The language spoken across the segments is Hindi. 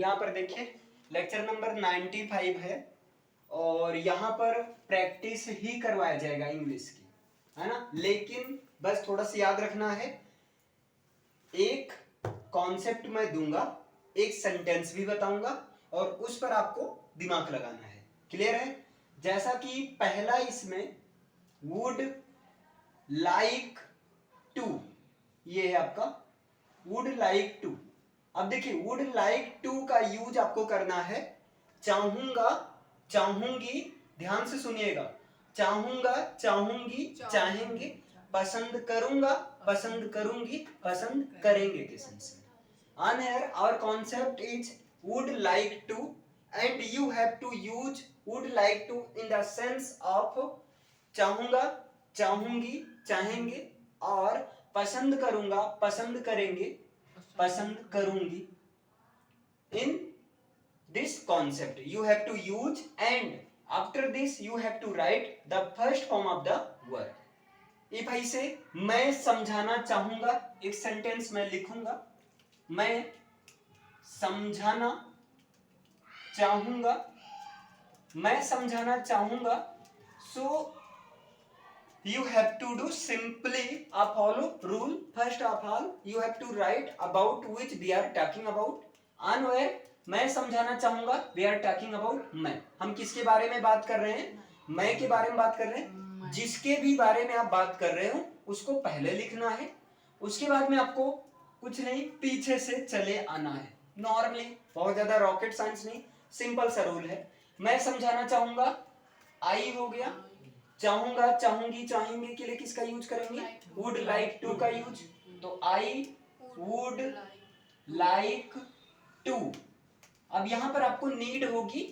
यहाँ पर देखिए लेक्चर नंबर 95 है और यहाँ पर प्रैक्टिस ही करवाया जाएगा इंग्लिश की, है ना। लेकिन बस थोड़ा सा याद रखना है, एक कॉन्सेप्ट मैं दूंगा, एक सेंटेंस भी बताऊंगा और उस पर आपको दिमाग लगाना है। क्लियर है? जैसा कि पहला इसमें वुड लाइक टू, ये है आपका वुड लाइक टू। अब देखिए वुड लाइक टू का यूज आपको करना है चाहूंगा, चाहूंगी, ध्यान से सुनिएगा, चाहूंगा, चाहूंगी, चाहेंगे, पसंद करूंगा, पसंद करूंगी, पसंद करेंगे के सेंस में। On here our concept is would like to and you have to use would like to in the sense of चाहूंगा, चाहूंगी, चाहेंगे और पसंद करूंगा, पसंद करेंगे, पसंद करूंगी। In this concept you have to use and after this you have to write the first form of the word. if I say मैं समझाना चाहूंगा, एक सेंटेंस में लिखूंगा, मैं समझाना चाहूंगा, मैं समझाना चाहूंगा। सो you have to do simply a follow rule. First of all you have to write about which we are talking about and where मैं समझाना चाहूंगा, we are talking about मैं। हम किसके बारे में बात कर रहे हैं? मैं के बारे में बात कर रहे हैं। जिसके भी बारे में आप बात कर रहे हो उसको पहले लिखना है, उसके बाद में आपको कुछ नहीं पीछे से चले आना है। नॉर्मली बहुत ज्यादा रॉकेट साइंस नहीं, सिंपल सा रूल है। मैं समझाना चाहूंगा, आई हो गया, चाहूंगा, चाहूंगी, चाहेंगे के लिए किसका यूज करेंगे? वुड लाइक टू का यूज। तो आई वुड लाइक टू। अब यहां पर आपको नीड होगी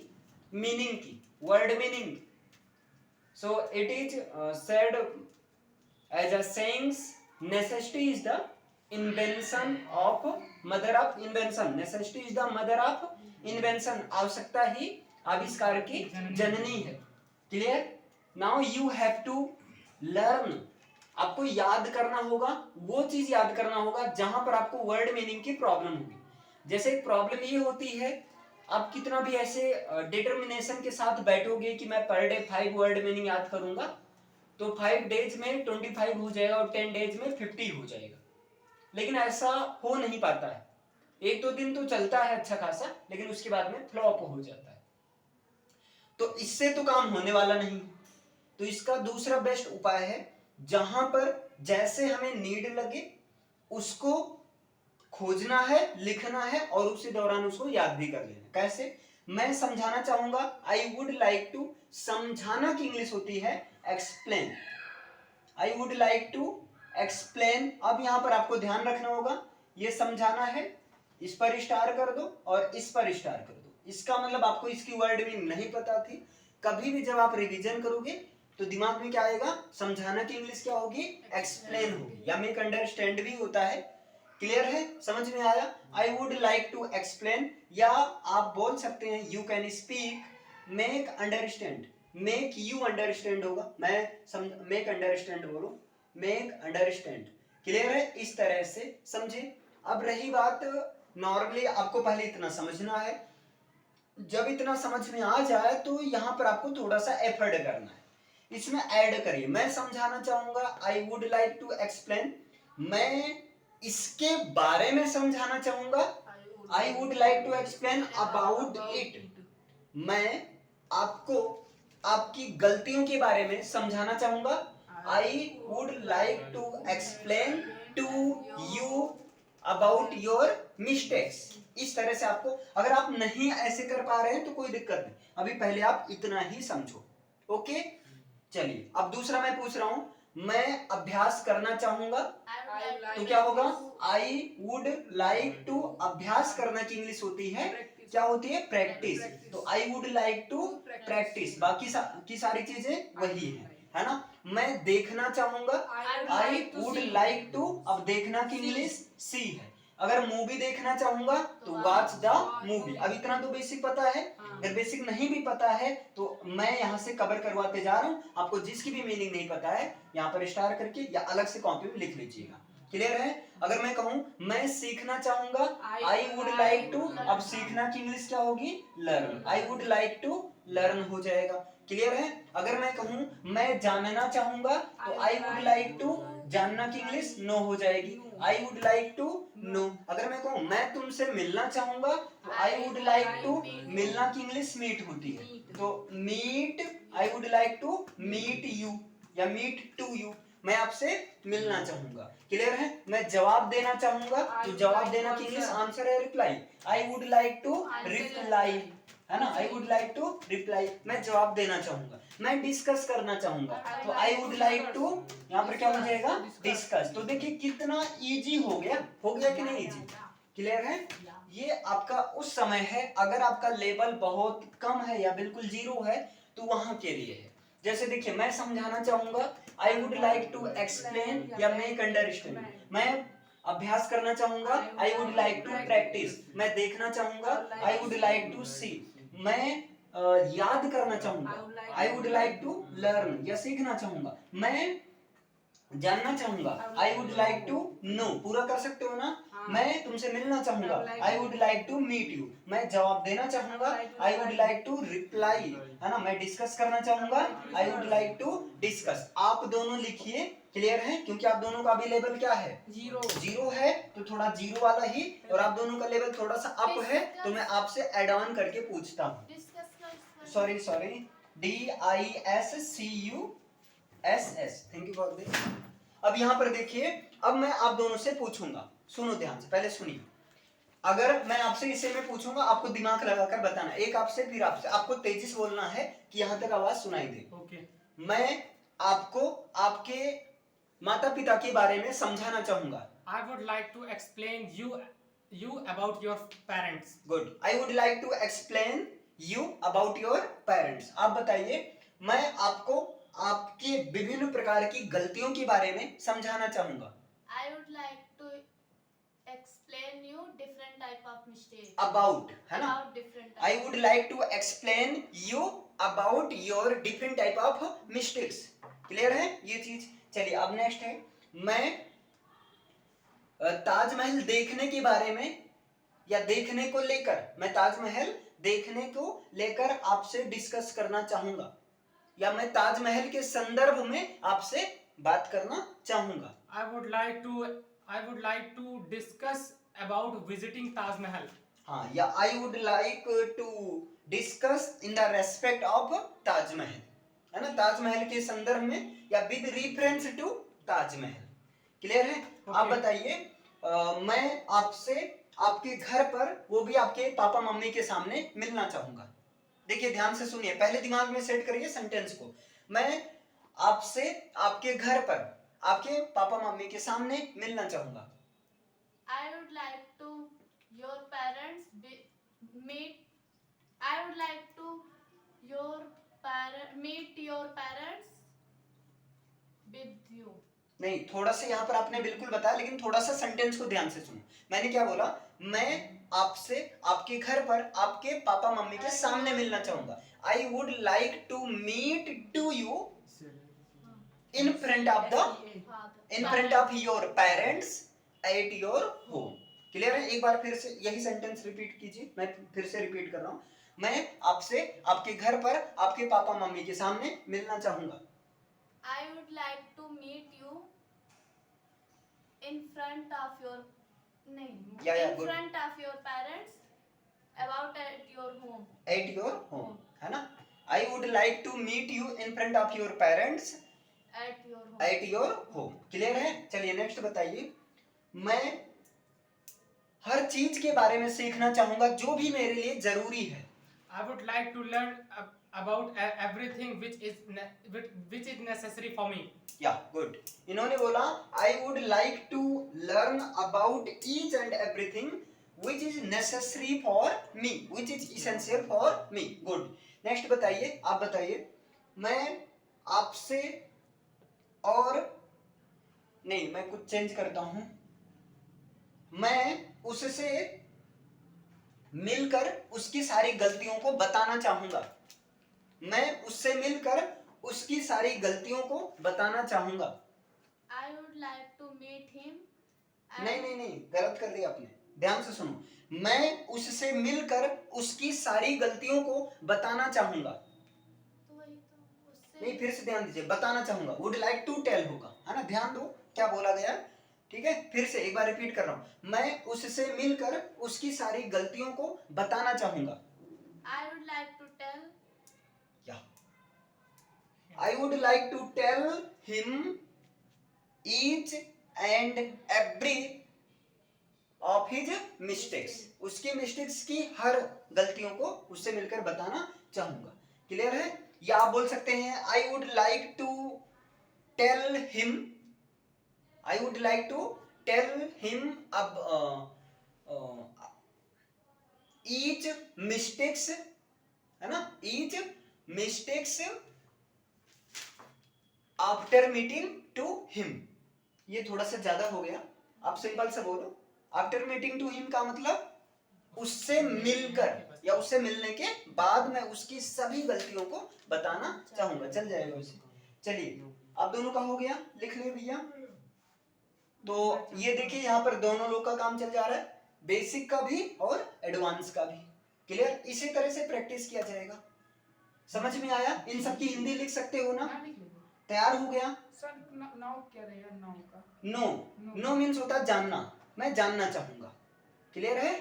मीनिंग की, word meaning. So it is said as a sayings necessity is the invention of mother of invention. Necessity is the mother of invention. आवश्यकता ही आविष्कार की जननी है। Clear? Now you have to learn. आपको याद करना होगा, वो चीज याद करना होगा जहां पर आपको वर्ड मीनिंग की प्रॉब्लम होगी। जैसे प्रॉब्लम ये होती है, आप कितना भी ऐसे डिटर्मिनेशन के साथ बैठोगे कि मैं पर डे 5 वर्ड मीनिंग याद करूंगा, तो 5 डेज में 25 हो जाएगा और 10 डेज में 50 हो जाएगा। लेकिन ऐसा हो नहीं पाता है। एक दो दिन तो चलता है अच्छा खासा, लेकिन उसके बाद में फ्लॉप हो जाता है। तो इससे तो काम होने वाला नहीं। तो इसका दूसरा बेस्ट उपाय है, जहां पर जैसे हमें नीड लगे उसको खोजना है, लिखना है और उसी दौरान उसको याद भी कर लेना। कैसे? मैं समझाना चाहूंगा, आई वुड लाइक टू। समझाना की इंग्लिश होती है explain. I would like to explain. अब यहां पर आपको ध्यान रखना होगा, ये समझाना है, इस पर स्टार कर दो और इस पर स्टार कर दो। इसका मतलब आपको इसकी वर्ड मीनिंग नहीं पता थी। कभी भी जब आप रिवीजन करोगे तो दिमाग में क्या आएगा? समझाना की इंग्लिश क्या होगी? एक्सप्लेन होगी, या मेक अंडरस्टैंड भी होता है। क्लियर है? समझ में आया? I would like to explain, या आप बोल सकते हैं you can speak make understand. Make you understand होगा, मैं मेक अंडरस्टैंड बोलो, मेक अंडरस्टैंड। क्लियर है? इस तरह से समझे। अब रही बात, नॉर्मली आपको पहले इतना समझना है। जब इतना समझ में आ जाए तो यहां पर आपको थोड़ा सा एफर्ट करना है, इसमें ऐड करिए। मैं समझाना चाहूंगा, I would like to explain. मैं इसके बारे में समझाना चाहूंगा, I would like to explain about it. मैं आपको आपकी गलतियों के बारे में समझाना चाहूंगा, I would like to explain to you about your mistakes. इस तरह से आपको, अगर आप नहीं ऐसे कर पा रहे हैं तो कोई दिक्कत नहीं, अभी पहले आप इतना ही समझो। ओके, चलिए अब दूसरा मैं पूछ रहा हूं, मैं अभ्यास करना चाहूंगा, तो क्या होगा? I would like to. अभ्यास करना की इंग्लिश होती है, क्या होती है? प्रैक्टिस। तो I would like to practice. बाकी की सारी चीजें वही है ना। मैं देखना चाहूंगा, आई वुड लाइक टू। अब देखना की इंग्लिश सी है। अगर मूवी देखना चाहूंगा तो वॉच द मूवी। अब इतना तो बेसिक पता है। अगर बेसिक नहीं भी पता है तो मैं यहाँ से कवर करवाते जा रहा हूँ। आपको जिसकी भी मीनिंग नहीं पता है यहाँ पर स्टार करके या अलग से कॉपी में लिख लीजिएगा। क्लियर है? अगर मैं कहूं मैं सीखना चाहूंगा, आई वुड लाइक टू, अब सीखना की इंग्लिश क्या होगी? Learn. I would like to learn हो जाएगा। क्लियर है? अगर मैं कहूं मैं जानना चाहूंगा तो आई वुड लाइक टू, जानना की इंग्लिश नो हो जाएगी, I would like to know. अगर मैं कहूं मैं तुमसे मिलना चाहूंगा तो आई वुड लाइक टू, मिलना की इंग्लिश मीट होती है, तो meet, I would like to meet you या मीट टू यू, मैं आपसे मिलना चाहूंगा। क्लियर है? मैं जवाब देना चाहूंगा तो जवाब देना की इंग्लिश आंसर है reply, I would like to reply, है ना? I would like to reply, मैं जवाब देना चाहूंगा। मैं डिस्कस करना चाहूंगा तो आई वुड लाइक टू, यहाँ पर क्या हो जाएगा? डिस्कस। तो देखिए कितना इजी हो गया कि नहीं इजी? क्लियर है? ये आपका उस समय है अगर आपका लेवल बहुत कम है या बिल्कुल जीरो है तो वहां के लिए है। जैसे देखिए मैं समझाना चाहूंगा, I would like to explain या मेक अंडरस्टैंड। मैं अभ्यास करना चाहूंगा, I would like to practice. मैं देखना चाहूंगा, I would like to see. मैं याद करना चाहूंगा, I would like to learn या सीखना चाहूंगा। मैं जानना चाहूंगा, I would like to know, पूरा कर सकते हो ना? मैं तुमसे मिलना चाहूंगा, I would like to meet you. मैं जवाब देना चाहूंगा, I would like to reply, है ना? मैं डिस्कस करना चाहूंगा, I would like to discuss. आप दोनों लिखिए। क्लियर है? क्योंकि आप दोनों का अभी लेवल क्या है? जीरो है, तो थोड़ा जीरो वाला ही, और आप दोनों का लेवल थोड़ा सा अप है तो मैं आपसे एड ऑन करके पूछता हूँ। Sorry, DISCUSS, thank you for this. अब यहाँ पर देखिए, अब मैं आप दोनों से पूछूंगा, सुनो ध्यान से, पहले सुनिए। अगर मैं आपसे इसे में पूछूंगा आपको दिमाग लगाकर बताना, एक आपसे फिर आपसे, आपको तेजी से बोलना है कि यहाँ तक आवाज सुनाई दे। ओके। मैं आपको आपके माता पिता के बारे में समझाना चाहूंगा। I would like to explain you about your parents. Good, I would like to explain you about your parents. आप बताइए, मैं आपको आपके विभिन्न प्रकार की गलतियों के बारे में समझाना चाहूंगा। I would like to explain you different type of mistakes. About, है ना? About different type. I would like to explain you about your different type of mistakes. Clear है ये चीज? चलिए अब नेक्स्ट है, मैं ताजमहल देखने के बारे में या देखने को लेकर, मैं ताजमहल देखने को लेकर आपसे डिस्कस करना चाहूंगा, या मैं ताजमहल के संदर्भ में आपसे बात करना चाहूंगा। I would like to discuss about visiting Taj Mahal. हाँ, या I would like to discuss in the respect of Taj Mahal, है ना? ताजमहल के संदर्भ में या with reference to Taj Mahal. Clear है? आप बताइए, मैं आपसे आपके घर पर, वो भी आपके पापा मम्मी के सामने मिलना चाहूंगा। देखिए ध्यान से सुनिए, पहले दिमाग में सेट करिए सेंटेंस को। मैं आपसे आपके घर पर आपके पापा मम्मी के सामने मिलना चाहूंगा। I would like to your parents meet. I would like to meet your parents with you. नहीं, थोड़ा सा यहाँ पर आपने बिल्कुल बताया, लेकिन थोड़ा सा सेंटेंस को ध्यान से सुनो। मैंने क्या बोला? मैं आपसे आपके घर पर आपके पापा मम्मी के सामने मिलना चाहूंगा। I would like to meet to you in front of your parents at your home. Clear है? एक बार फिर से यही सेंटेंस रिपीट कीजिए, मैं फिर से रिपीट कर रहा हूँ। मैं आपसे आपके घर पर आपके पापा मम्मी के सामने मिलना चाहूंगा। I would like to meet you in front of your in front of your parents about at your home. At your home, है ना? I would like to meet you in front of your parents at your home. At your home. Clear है? चलिए नेक्स्ट बताइए, मैं हर चीज के बारे में सीखना चाहूंगा जो भी मेरे लिए जरूरी है। I would like to learn about everything which is necessary for me. या गुड, इन्होंने बोला I would like to learn about each and everything which is necessary for me, which is essential for me. Good, next बताइए, आप बताइए, मैं आपसे और नहीं, मैं कुछ चेंज करता हूं, मैं उससे मिलकर उसकी सारी गलतियों को बताना चाहूंगा। मैं उससे मिलकर उसकी सारी गलतियों को बताना चाहूंगा। I would like to meet him नहीं नहीं नहीं, गलत कर दिया आपने, ध्यान से सुनो। मैं उससे मिलकर उसकी सारी गलतियों को बताना चाहूंगा। तो वही तो उससे नहीं, फिर से ध्यान दीजिए, बताना चाहूंगा, वुड लाइक टू टेल होगा, है ना, ध्यान दो क्या बोला गया। ठीक है, फिर से एक बार रिपीट कर रहा हूं, मैं उससे मिलकर उसकी सारी गलतियों को बताना चाहूंगा। I would like to tell या I would like to tell him each and every of his mistakes, उसकी मिस्टेक्स की हर गलतियों को उससे मिलकर बताना चाहूंगा। क्लियर है? या आप बोल सकते हैं I would like to tell him, I would like to tell him अब ईच मिस्टेक्स, है ना, each mistakes after meeting to him. ये थोड़ा सा ज्यादा हो गया, आप सिंपल से बोलो। आफ्टर मीटिंग टू हिम का मतलब उससे मिलकर या उससे मिलने के बाद मैं उसकी सभी गलतियों को बताना चाहूंगा। चल जाएगा उसे। चलिए, आप दोनों का हो गया, लिख ले भैया। तो ये देखिए यहाँ पर दोनों लोग का काम चल जा रहा है, बेसिक का भी और एडवांस का भी। क्लियर? इसी तरह से प्रैक्टिस किया जाएगा। समझ में आया? इन सब की हिंदी लिख सकते हो ना? तैयार हो गया? सर नाउ क्या रहेगा, नाउ का? नो, नो मीन्स होता है जानना, मैं जानना चाहूंगा। क्लियर है?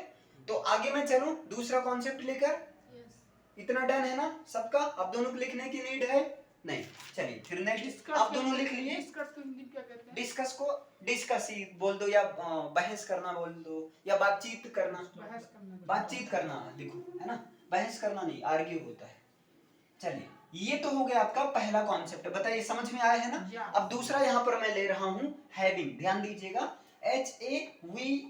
तो आगे मैं चलूं दूसरा कॉन्सेप्ट लेकर। yes इतना डन है ना सबका? आप दोनों को लिखने की नीड है नहीं? चलिए फिर नेक्स्ट, आप दोनों लिख लिए। डिस्कस को हिंदी में क्या कहते हैं? डिस्कस को डिस्कस ही बोल दो, या बहस करना बोल दो, या बातचीत करना। बहस करना। बातचीत करना लिखो, है ना, बहस करना नहीं, आर्ग्यू होता है। चलिए, ये तो हो गया आपका पहला कॉन्सेप्ट। बताइए समझ में आया है ना? या। अब दूसरा यहाँ पर मैं ले रहा हूँ हैविंग। ध्यान दीजिएगा, HAVING,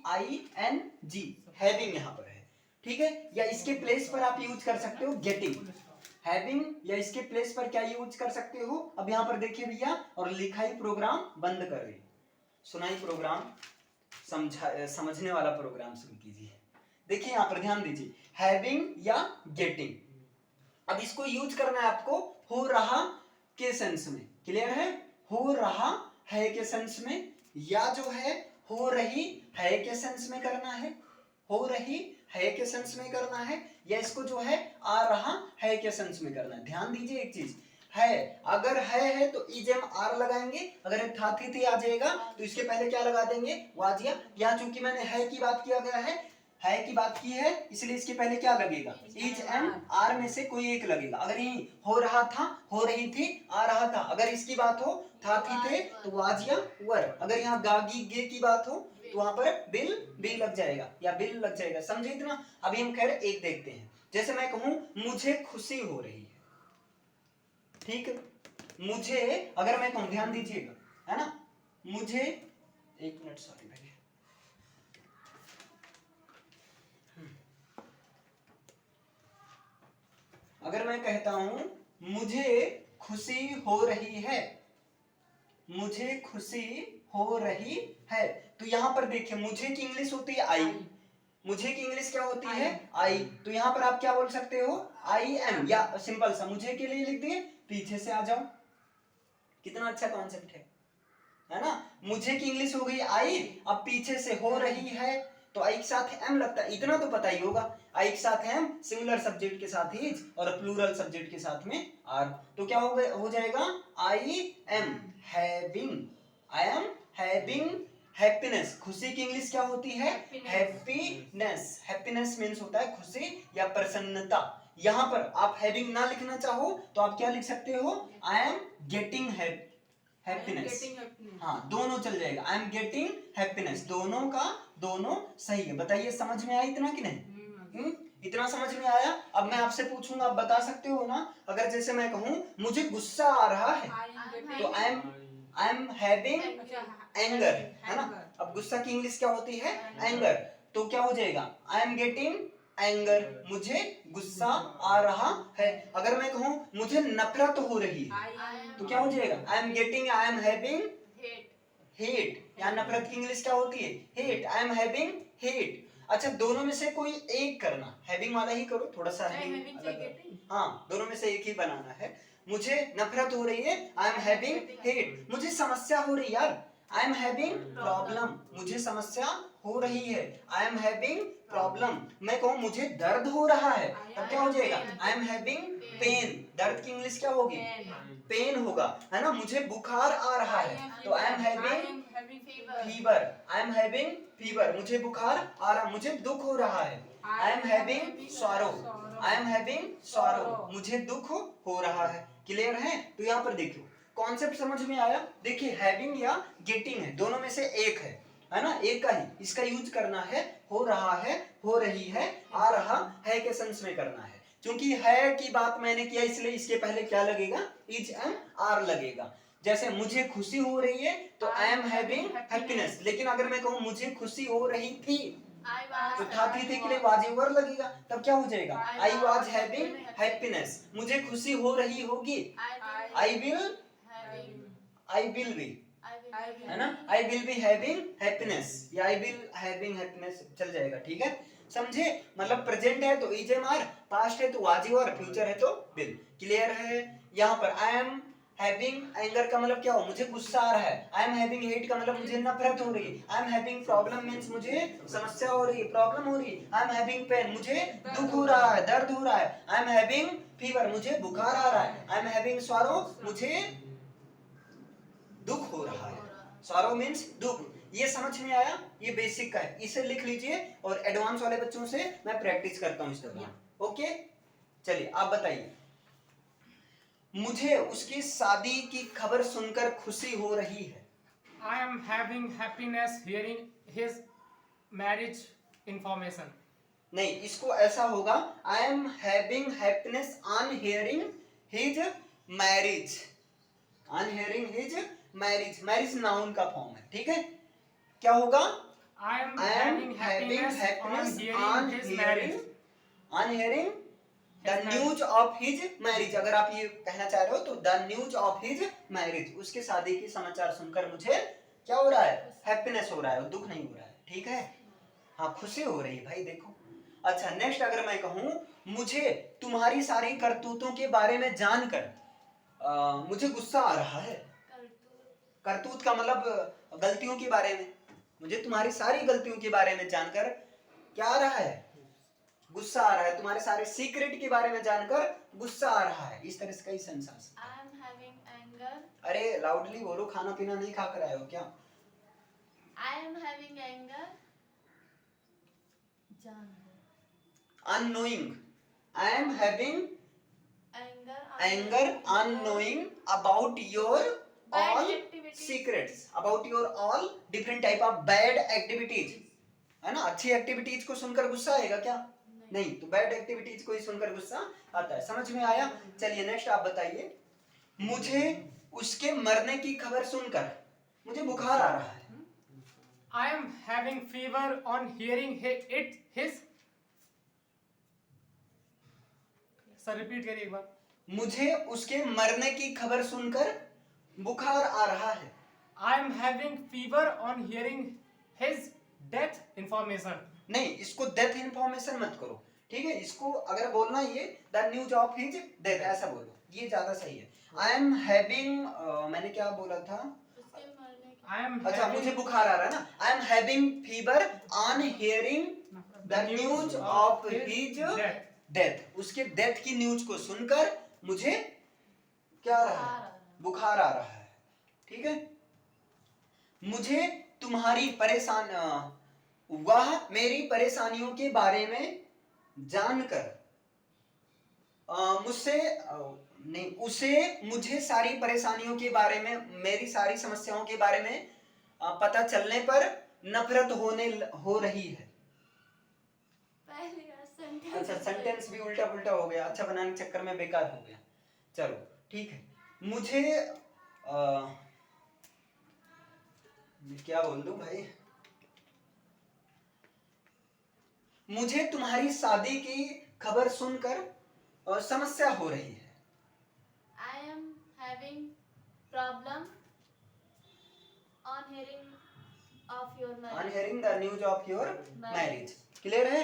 हैविंग यहाँ पर है। ठीक है, या इसके प्लेस पर आप यूज कर सकते हो गेटिंग। हैविंग या इसके प्लेस पर क्या यूज कर सकते हो? अब यहाँ पर देखिए भैया, और लिखाई प्रोग्राम बंद कर रही, सुनाई प्रोग्राम, समझने वाला प्रोग्राम शुरू कीजिए। देखिए यहाँ पर ध्यान दीजिए, हैविंग या गेटिंग। अब इसको यूज करना है आपको हो रहा के सेंस में। क्लियर है? हो रहा है के सेंस में, या जो है हो रही है के सेंस में करना है, हो रही है के सेंस में करना है, या इसको जो है आ रहा है के सेंस में करना है। ध्यान दीजिए एक चीज है, अगर है तो इजेम आर लगाएंगे, अगर था थी आ जाएगा तो इसके पहले क्या लगा देंगे? वाजिया। यहाँ चूंकि मैंने है की बात किया गया है की बात की है, इसलिए इसके पहले क्या लगेगा? इज एंड आर में से कोई एक लगेगा। अगर ये हो रहा था, हो रही थी, आ रहा था, अगर इसकी बात हो था थी थे तो वाज या वर। अगर यहाँ गागी गे की बात हो तो वहां पर बिल बी लग जाएगा या बिल लग जाएगा। समझे इतना? अभी हम खैर एक देखते हैं। जैसे मैं कहूं मुझे खुशी हो रही है, ठीक है, मुझे, अगर मैं कहूं, ध्यान दीजिएगा, है ना, मुझे, एक मिनट, सॉरी भाई, अगर मैं कहता हूं मुझे खुशी हो रही है, मुझे खुशी हो रही है, तो यहां पर देखिए मुझे की इंग्लिश होती है आई, मुझे की इंग्लिश क्या होती है? आई। तो यहां पर आप क्या बोल सकते हो? आई एम, या सिंपल सा मुझे के लिए लिख दिए, पीछे से आ जाओ। कितना अच्छा कॉन्सेप्ट है ना? मुझे की इंग्लिश हो गई आई, अब पीछे से हो रही है तो आई के साथ एम लगता है, इतना तो पता ही होगा। आई के साथ एम, सिंगुलर सब्जेक्ट के साथ इज, और प्लूरल सब्जेक्ट के साथ में आर। तो क्या हो जाएगा? I am having, I am having happiness. खुशी की इंग्लिश क्या होती है? हैप्पीनेस। हैप्पीनेस मीन्स होता है खुशी या प्रसन्नता। यहां पर आप हैविंग ना लिखना चाहो तो आप क्या लिख सकते हो? I am getting happiness. हाँ, दोनों चल जाएगा। आई एम गेटिंग हैप्पीनेस, दोनों का दोनों सही है। बताइए समझ में आया इतना कि नहीं? इतना समझ में आया? अब मैं आपसे पूछूंगा, आप बता सकते हो ना? अगर जैसे मैं कहूं मुझे गुस्सा आ रहा है तो आई एम हैविंग एंगर, है ना? अब गुस्सा की इंग्लिश क्या होती है? एंगर। तो क्या हो जाएगा? आई एम गेटिंग एंगर, मुझे गुस्सा आ रहा है। अगर मैं कहूं मुझे नफरत हो रही है तो क्या हो जाएगा? I am getting, I am having hate. या नफरत की इंग्लिश क्या होती है? Hate. I am having hate. अच्छा, दोनों में से कोई एक करना, हैविंग वाला ही करो, थोड़ा सा हाँ, दोनों में से एक ही बनाना है। मुझे नफरत हो रही है, आई एम हैविंग हेट। मुझे समस्या हो रही है यार, आई एम हैविंग प्रॉब्लम, मुझे समस्या हो रही है। आई एम हैविंग प्रॉब्लम, मैं कहूँ मुझे दर्द हो रहा है, तब क्या हो जाएगा? आई एम हैविंग पेन, दर्द की इंग्लिश क्या होगी? पेन होगा, है ना। मुझे बुखार आ रहा है, तो I am having fever, I am having fever, मुझे बुखार आ रहा, मुझे दुख हो रहा है। I am having sorrow, I am having sorrow, मुझे दुख हो रहा है। क्लियर है? तो यहाँ पर देखो कॉन्सेप्ट समझ में आया। देखिए हैविंग या गेटिंग है, दोनों में से एक है ना, एक का ही इसका यूज करना है। हो रहा है, हो रही है, आ रहा है के सेंस में करना है। क्योंकि है की बात मैंने किया इसलिए इसके पहले क्या लगेगा? इज एंड आर लगेगा। जैसे मुझे खुशी हो रही है तो आई एम हैविंग हैप्पीनेस, लेकिन अगर मैं कहूँ मुझे खुशी हो रही थी तो था थी के लिए वाज ओवर लगेगा, तब क्या हो जाएगा? आई वाज हैविंग हैप्पीनेस, मुझे खुशी हो रही होगी, आई विल बी, है ना, I will be having happiness या आई विल हैविंग हैप्पीनेस चल जाएगा। ठीक है, समझे? मतलब प्रेजेंट है तो इज एम आर, पास्ट है तो वाज और फ्यूचर है तो विल। क्लियर है? यहाँ पर आई एम हैविंग एंगर का मतलब क्या हो? मुझे गुस्सा आ रहा है। आई एम हैविंग हेट का मतलब मुझे नफरत हो रही है। I am having problem means मुझे समस्या हो रही है, प्रॉब्लम हो रही है। आई एम हैविंग पेन, मुझे दुख हो रहा है, दर्द हो रहा है। आई एम हैविंग फीवर, मुझे बुखार आ रहा है। आई एम हैविंग सॉरो, मुझे दुख हो रहा है। सॉरो मींस दुख। ये समझ में आया? ये बेसिक का है, इसे लिख लीजिए और एडवांस वाले बच्चों से मैं प्रैक्टिस करता हूँ इस दौरान। ओके, चलिए आप बताइए। मुझे उसकी शादी की खबर सुनकर खुशी हो रही है। I am having happiness hearing his marriage information. नहीं, इसको ऐसा होगा, I am having happiness on hearing his marriage, on hearing his marriage. Marriage noun का फॉर्म है, ठीक है। क्या होगा? I am I am having having happiness happiness on hearing his marriage. on hearing the news of his marriage। अगर आप ये कहना चाह रहे हो तो the news of his marriage, उसके शादी की समाचार सुनकर मुझे क्या हो रहा है? हैप्पीनेस हो रहा है, दुख नहीं हो रहा है। ठीक है, हाँ खुशी हो रही है भाई। देखो अच्छा, नेक्स्ट अगर मैं कहूँ मुझे तुम्हारी सारी करतूतों के बारे में जानकर मुझे गुस्सा आ रहा है। करतूत का मतलब गलतियों के बारे में, मुझे तुम्हारी सारी गलतियों के बारे में जानकर क्या आ रहा है? गुस्सा आ रहा है। तुम्हारे सारे सीक्रेट के बारे में जानकर गुस्सा आ रहा है। इस तरह से कई सेंस आ सकते हैं। I am having anger. अरे लाउडली बोलो, खाना पीना नहीं खा कर आए हो क्या? I am having anger. Unknowing, I am having anger unknowing about your Bad all activities. secrets, about your all different type of bad activities, है ना। अच्छी एक्टिविटीज को सुनकर गुस्सा आएगा क्या? नहीं, तो बैड एक्टिविटीज को ही सुनकर गुस्सा आता है। समझ में आया? चलिए नेक्स्ट आप बताइए। मुझे उसके मरने की खबर सुनकर मुझे बुखार आ रहा है। I am having fever on hearing his sir repeat करिए एक बार। मुझे उसके मरने की खबर सुनकर बुखार आ रहा है। I am having fever on hearing his death information. नहीं, इसको डेथ इन्फॉर्मेशन मत करो, ठीक है। इसको अगर बोलना ये the news of his death ऐसा बोलो, ये ज्यादा सही है। आई एम हैविंग, मैंने क्या बोला था? I am अच्छा, मुझे बुखार आ रहा है ना। I am having fever on hearing the news of his death. उसके डेथ की न्यूज को सुनकर मुझे क्या आ रहा है? बुखार आ रहा है। ठीक है। मुझे तुम्हारी वह मेरी परेशानियों के बारे में जानकर उसे मुझे सारी परेशानियों के बारे में, मेरी सारी समस्याओं के बारे में पता चलने पर नफरत हो रही है। अच्छा, सेंटेंस भी उल्टा पुल्टा हो गया। अच्छा बनाने के चक्कर में बेकार हो गया। चलो ठीक है। मुझे क्या बोल दूं भाई? मुझे तुम्हारी शादी की खबर सुनकर समस्या हो रही है। I am having problem on hearing of your marriage. On hearing the news of your marriage. Clear है?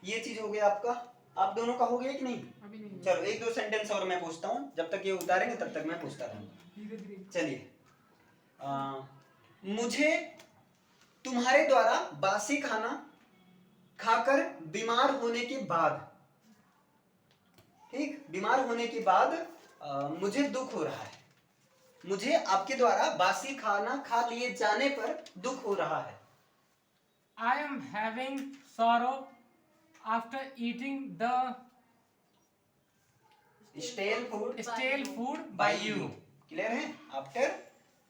ये चीज हो गया आपका। आप दोनों का हो गया कि नहीं? अभी नहीं। चलो एक दो सेंटेंस और मैं पूछता हूँ, जब तक ये उतारेंगे तब तक मैं पूछता रहूंगा। चलिए मुझे तुम्हारे द्वारा बासी खाना खाकर बीमार होने के बाद, ठीक, बीमार होने के बाद मुझे दुख हो रहा है। मुझे आपके द्वारा बासी खाना खा लिए जाने पर दुख हो रहा है। I am having sorrow after eating the stale food stale food by by you. You. Clear है? After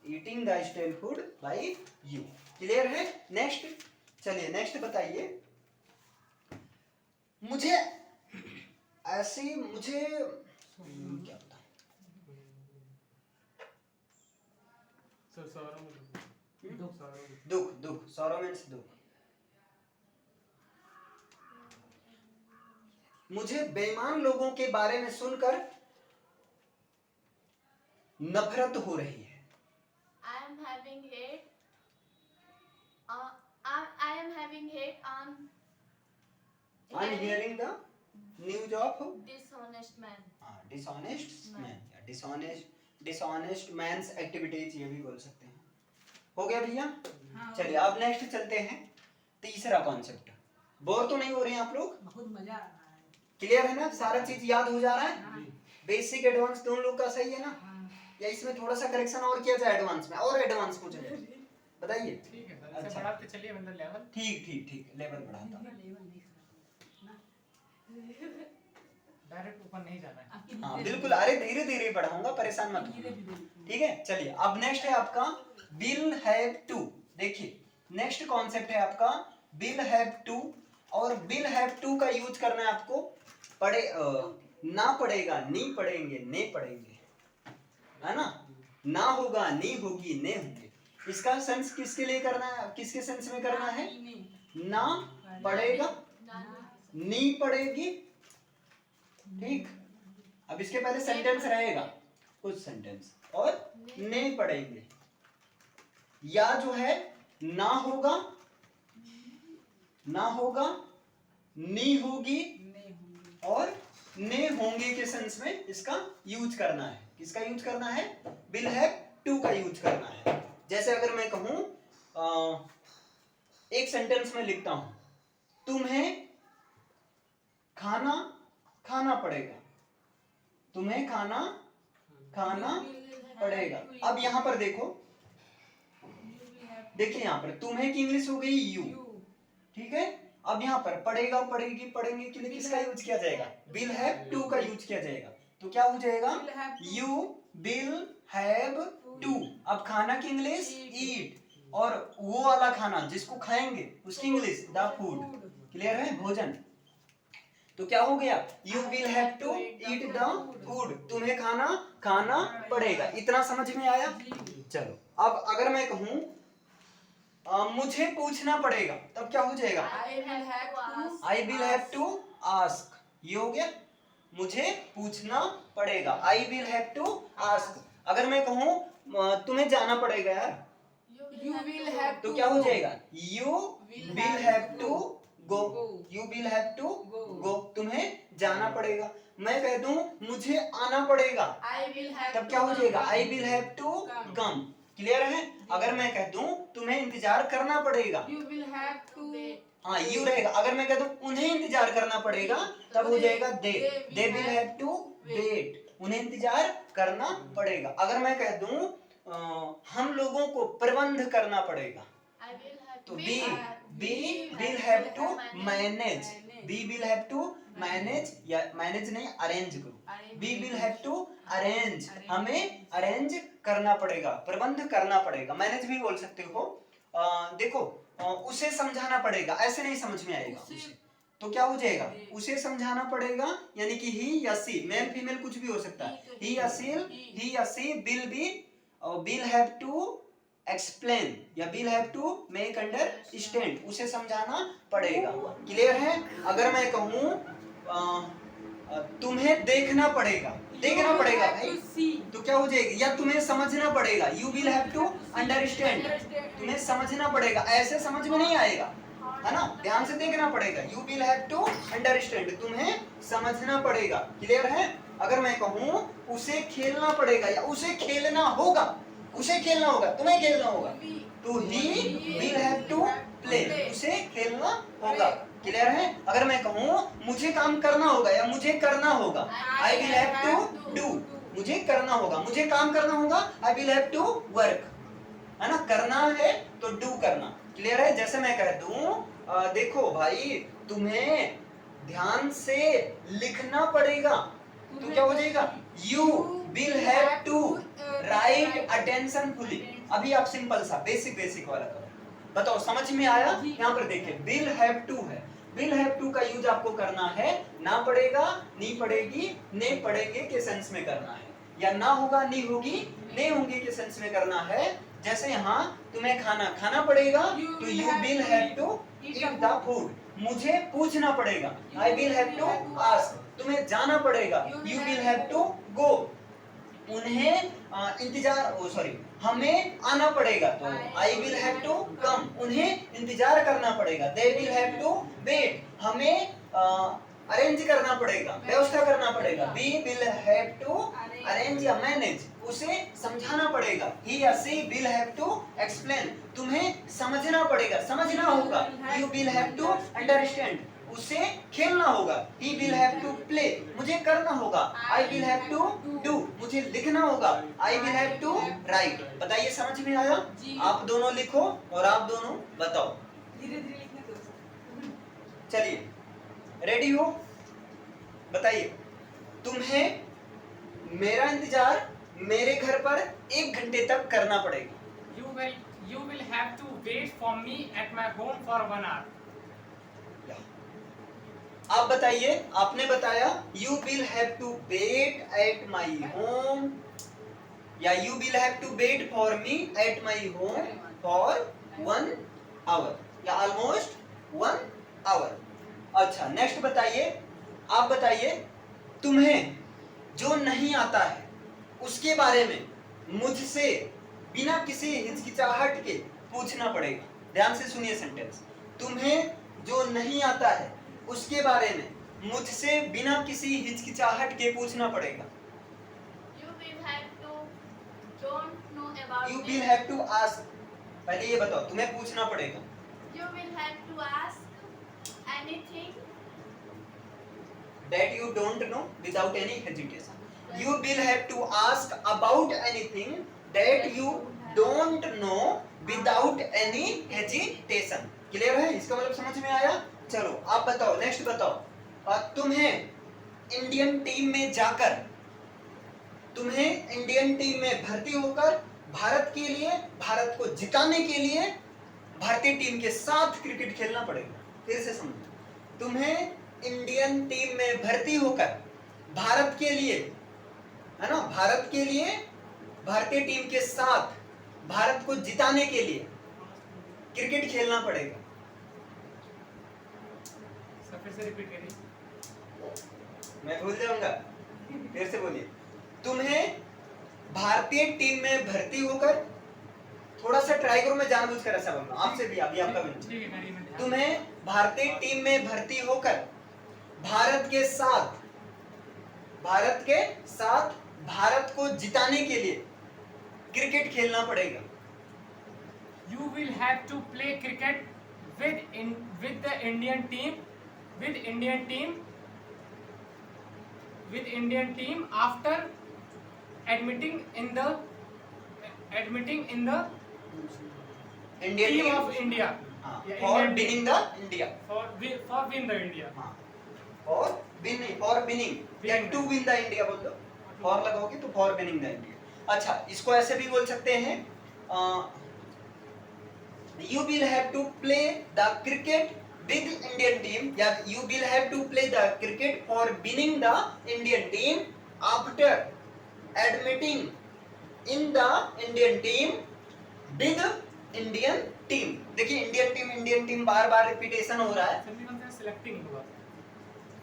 eating the stale food by you. Clear है? नेक्स्ट, चलिए नेक्स्ट बताइए। मुझे ऐसी मुझे क्या बताऊं? So sorrow में दुख, sorrow में दुख, दुख, सॉरो मीन्स दुख। मुझे बेईमान लोगों के बारे में सुनकर नफरत हो रही है। I am having hate. I am having hate on On hearing the news of dishonest man. Dishonest man's activities, ये भी बोल सकते हैं। हो गया भैया? चलिए अब नेक्स्ट चलते हैं। तीसरा कॉन्सेप्ट। बोर तो नहीं हो रहे हैं आप लोग? बहुत मजा आ रहा है। क्लियर है ना? सारा चीज याद हो जा रहा है? बेसिक एडवांस दोनों लोग का सही है ना? या इसमें थोड़ा सा करेक्शन और किया जाए एडवांस में? और एडवांस पूछ रहे हैं, बताइए। ठीक है सर, अच्छा। इसे बढ़ाते चलिए मतलब लेवल। ठीक ठीक ठीक, लेवल बढ़ाता हूं। डायरेक्ट ऊपर नहीं जाना है। हाँ बिल्कुल, अरे धीरे धीरे बढ़ाऊंगा, परेशान मत होना। ठीक है, चलिए अब नेक्स्ट है आपका विल हैव टू। देखिए नेक्स्ट कॉन्सेप्ट है आपका विल हैव टू, और विल हैव टू का यूज करना है आपको ना पड़ेगा, नी पढ़ेंगे, ने पढ़ेंगे, है ना? ना होगा, नी होगी, ने होंगे। इसका सेंस किसके लिए करना है, किसके सेंस में करना है? ना पड़ेगा, नी पड़ेगी, ठीक। अब इसके पहले सेंटेंस रहेगा, कुछ सेंटेंस, और ने पढ़ेंगे। या जो है ना होगा, ना होगा, नी होगी, और ने होंगे के सेंस में इसका यूज करना है। किसका यूज करना है? विल हैव टू का यूज करना है। जैसे अगर मैं कहूं, एक सेंटेंस में लिखता हूं, तुम्हें खाना खाना पड़ेगा, तुम्हें खाना खाना पड़ेगा। अब यहां पर देखो, देखिए यहां पर तुम्हें की इंग्लिश हो गई यू, ठीक है। अब यहां पर पड़ेगा, पड़ेगी, पढ़ेंगे के लिए किसका यूज किया जाएगा? विल हैव टू का यूज किया जाएगा। तो क्या हो जाएगा? You will have to. अब खाना की इंग्लिश ईट, और वो वाला खाना जिसको खाएंगे उसकी इंग्लिश द फूड। क्लियर है? भोजन। तो क्या हो गया? You will have to eat the food, तुम्हें खाना खाना पड़ेगा। इतना समझ में आया? चलो अब अगर मैं कहूं मुझे पूछना पड़ेगा, तब क्या हो जाएगा? I will have to ask. ये हो गया, मुझे पूछना पड़ेगा, I will have to ask. अगर मैं कहूं तुम्हें जाना पड़ेगा यार, You will have तो to क्या हो go. जाएगा? You will have to go, you will have to go, तुम्हें जाना पड़ेगा। मैं कह दूं मुझे आना पड़ेगा, I will have तब क्या हो जाएगा? I will have to come. Clear है? अगर मैं कह दूं तुम्हें इंतजार करना पड़ेगा, You will have to हाँ यू रहेगा। अगर मैं कह दूं उन्हें इंतजार करना पड़ेगा, तब हो जाएगा they, they will have to wait, उन्हें इंतजार करना पड़ेगा। अगर मैं कह दूं हम लोगों को प्रबंध करना पड़ेगा, I will have तो we will have to manage, we will have to manage, या मैनेज नहीं अरेंज करो, we will have to arrange, हमें अरेंज करना पड़ेगा, प्रबंध करना पड़ेगा। मैनेज भी बोल सकते हो। देखो उसे समझाना पड़ेगा, ऐसे नहीं समझ में आएगा उसे, तो क्या हो जाएगा? उसे समझाना पड़ेगा, यानी कि ही या सी, मेल फीमेल कुछ भी हो सकता है। ही या she will have to explain, या will have to make understand, उसे समझाना पड़ेगा। क्लियर है? अगर मैं कहूं तुम्हें देखना पड़ेगा, देखना पड़ेगा भाई, तो क्या हो जाएगा? या तुम्हें समझना पड़ेगा, you will have to understand, तुम्हें समझना पड़ेगा। ऐसे समझ में नहीं आएगा, है ना? ध्यान से देखना पड़ेगा। You will have to understand, तुम्हें समझना पड़ेगा। क्लियर है? अगर मैं कहूं उसे खेलना पड़ेगा, या उसे खेलना होगा, उसे खेलना होगा, तुम्हें खेलना होगा, तो he will have to play, उसे खेलना होगा। क्लियर है? अगर मैं कहूँ मुझे काम करना होगा या मुझे करना होगा, I will have to do, मुझे करना होगा, मुझे काम करना होगा, I will have to work, है ना? करना है तो डू करना। क्लियर है? जैसे मैं कह दूं देखो भाई तुम्हें ध्यान से लिखना पड़ेगा, तो क्या हो जाएगा? You will have to write attentionfully. अभी आप सिंपल सा बेसिक वाला करो, बताओ समझ में आया? यहाँ पर देखिए विल हैव टू है, विल हैव टू का यूज आपको करना है ना पड़ेगा, नी पड़ेगी, ने पड़ेंगे के सेंस में करना है, या ना होगा, नी होगी, ने होंगे के सेंस में करना है। जैसे यहाँ तुम्हें खाना पड़ेगा तो you will have to eat the food, मुझे पूछना पड़ेगा, I will have to ask, तुम्हें जाना पड़ेगा, you will have to go, उन्हें हमें आना पड़ेगा तो I will have to come, उन्हें इंतजार करना पड़ेगा, they will have to wait, हमें अरेंज करना पड़ेगा, व्यवस्था करना पड़ेगा, we will have to arrange या मैनेज, उसे समझाना पड़ेगा, ही या she will have to explain, तुम्हें समझना पड़ेगा, समझना होगा, you will have to understand, उसे खेलना होगा, he will have to play, मुझे करना होगा, I will have to do, मुझे लिखना होगा, I will have to write. बताइए समझ में आया? आप दोनों लिखो और आप दोनों बताओ। धीरे-धीरे लिखने दो। चलिए रेडी हो? बताइए तुम्हें मेरा इंतजार मेरे घर पर 1 घंटे तक करना पड़ेगा। You will have to wait for me at my home for 1 hour. आप बताइए, आपने बताया you will have to wait at my home, या you will have to wait for me at my home for 1 hour, या ऑलमोस्ट 1 आवर। अच्छा नेक्स्ट बताइए, आप बताइए तुम्हें जो नहीं आता है उसके बारे में मुझसे बिना किसी हिचकिचाहट के पूछना पड़ेगा। ध्यान से सुनिए सेंटेंस, तुम्हें जो नहीं आता है उसके बारे में मुझसे बिना किसी हिचकिचाहट के पूछना पड़ेगा। You will have to don't know about You me. will have to ask, पहले ये बताओ तुम्हें पूछना पड़ेगा। You will have to ask anything That you don't know without any hesitation. You will have to ask about anything that you don't know without any hesitation. Clear है? इसका मतलब समझ में आया? चलो आप बताओ, नेक्स्ट बताओ, तुम्हें इंडियन टीम में जाकर, तुम्हें इंडियन टीम में भर्ती होकर भारत के लिए, भारत को जिताने के लिए भारतीय टीम के साथ क्रिकेट खेलना पड़ेगा। फिर से समझो, तुम्हें इंडियन टीम में भर्ती होकर भारत के लिए, है ना, भारत के लिए भारतीय टीम के साथ भारत को जिताने के लिए क्रिकेट खेलना पड़ेगा। फिर से रिपीट करिए। मैं भूल जाऊंगा, फिर से बोलिए। तुम्हें भारतीय टीम में भर्ती होकर, थोड़ा सा ट्राई करो, मैं जानबूझकर ऐसा बोलूंगा आपसे भी, अभी आपका भी। ठीक है, करिए, मैं ध्यान- तुम्हें भारतीय टीम में भर्ती होकर भारत के साथ भारत को जिताने के लिए क्रिकेट खेलना पड़ेगा। You will have to play cricket with the Indian team, with Indian team after admitting in the Indian team team of India. हाँ, Yeah, for Indian winning the India, for win the India. हाँ, for winning, या Winning. to win the India बोल दो, for लगाओगे तो for winning the India। अच्छा, इसको ऐसे भी बोल सकते हैं, you will have to play the cricket with Indian team, या you will have to play the cricket for winning the Indian team after admitting in the Indian team with Indian team। देखिए इंडियन टीम बार बार रिपीटेशन हो रहा है, सभी मतलब सेलेक्टिंग हुआ,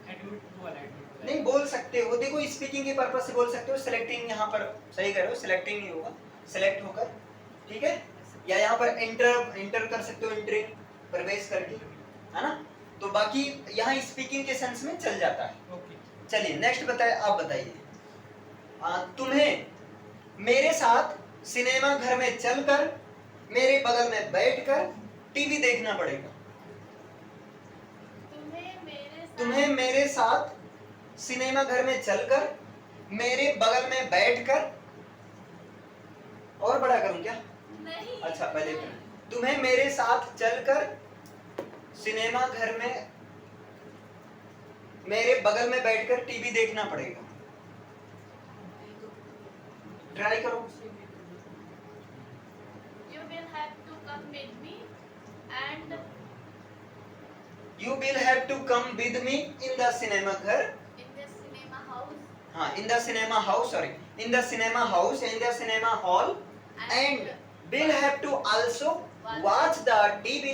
एडमिट हुआ, एडमिट नहीं बोल सकते हो, देखो स्पीकिंग के पर्पज से बोल सकते हो, सिलेक्टिंग यहाँ पर सही कर रहे हो, सिलेक्टिंग ही होगा, सिलेक्ट होकर, ठीक है, या यहाँ पर एंटर कर सकते हो, एंट्रिंग, प्रवेश करके, है ना, तो बाकी यहाँ स्पीकिंग के सेंस में चल जाता है। ओके। चलिए नेक्स्ट बताइए, आप बताइए, तुम्हें मेरे साथ सिनेमा घर में चलकर मेरे बगल में बैठकर टीवी देखना पड़ेगा। तुम्हें मेरे साथ सिनेमा घर में चलकर, मेरे बगल में बैठकर, और बड़ा करूं क्या? नहीं। अच्छा पहले तुम्हें मेरे साथ चलकर सिनेमा घर में मेरे बगल में बैठकर टीवी देखना पड़ेगा। ट्राई करो। You will have to come with me and You will have to come with me in the cinema घर। in the cinema house हाँ, in the cinema house, sorry, in the cinema house, in the cinema hall, and will have to also watch the TV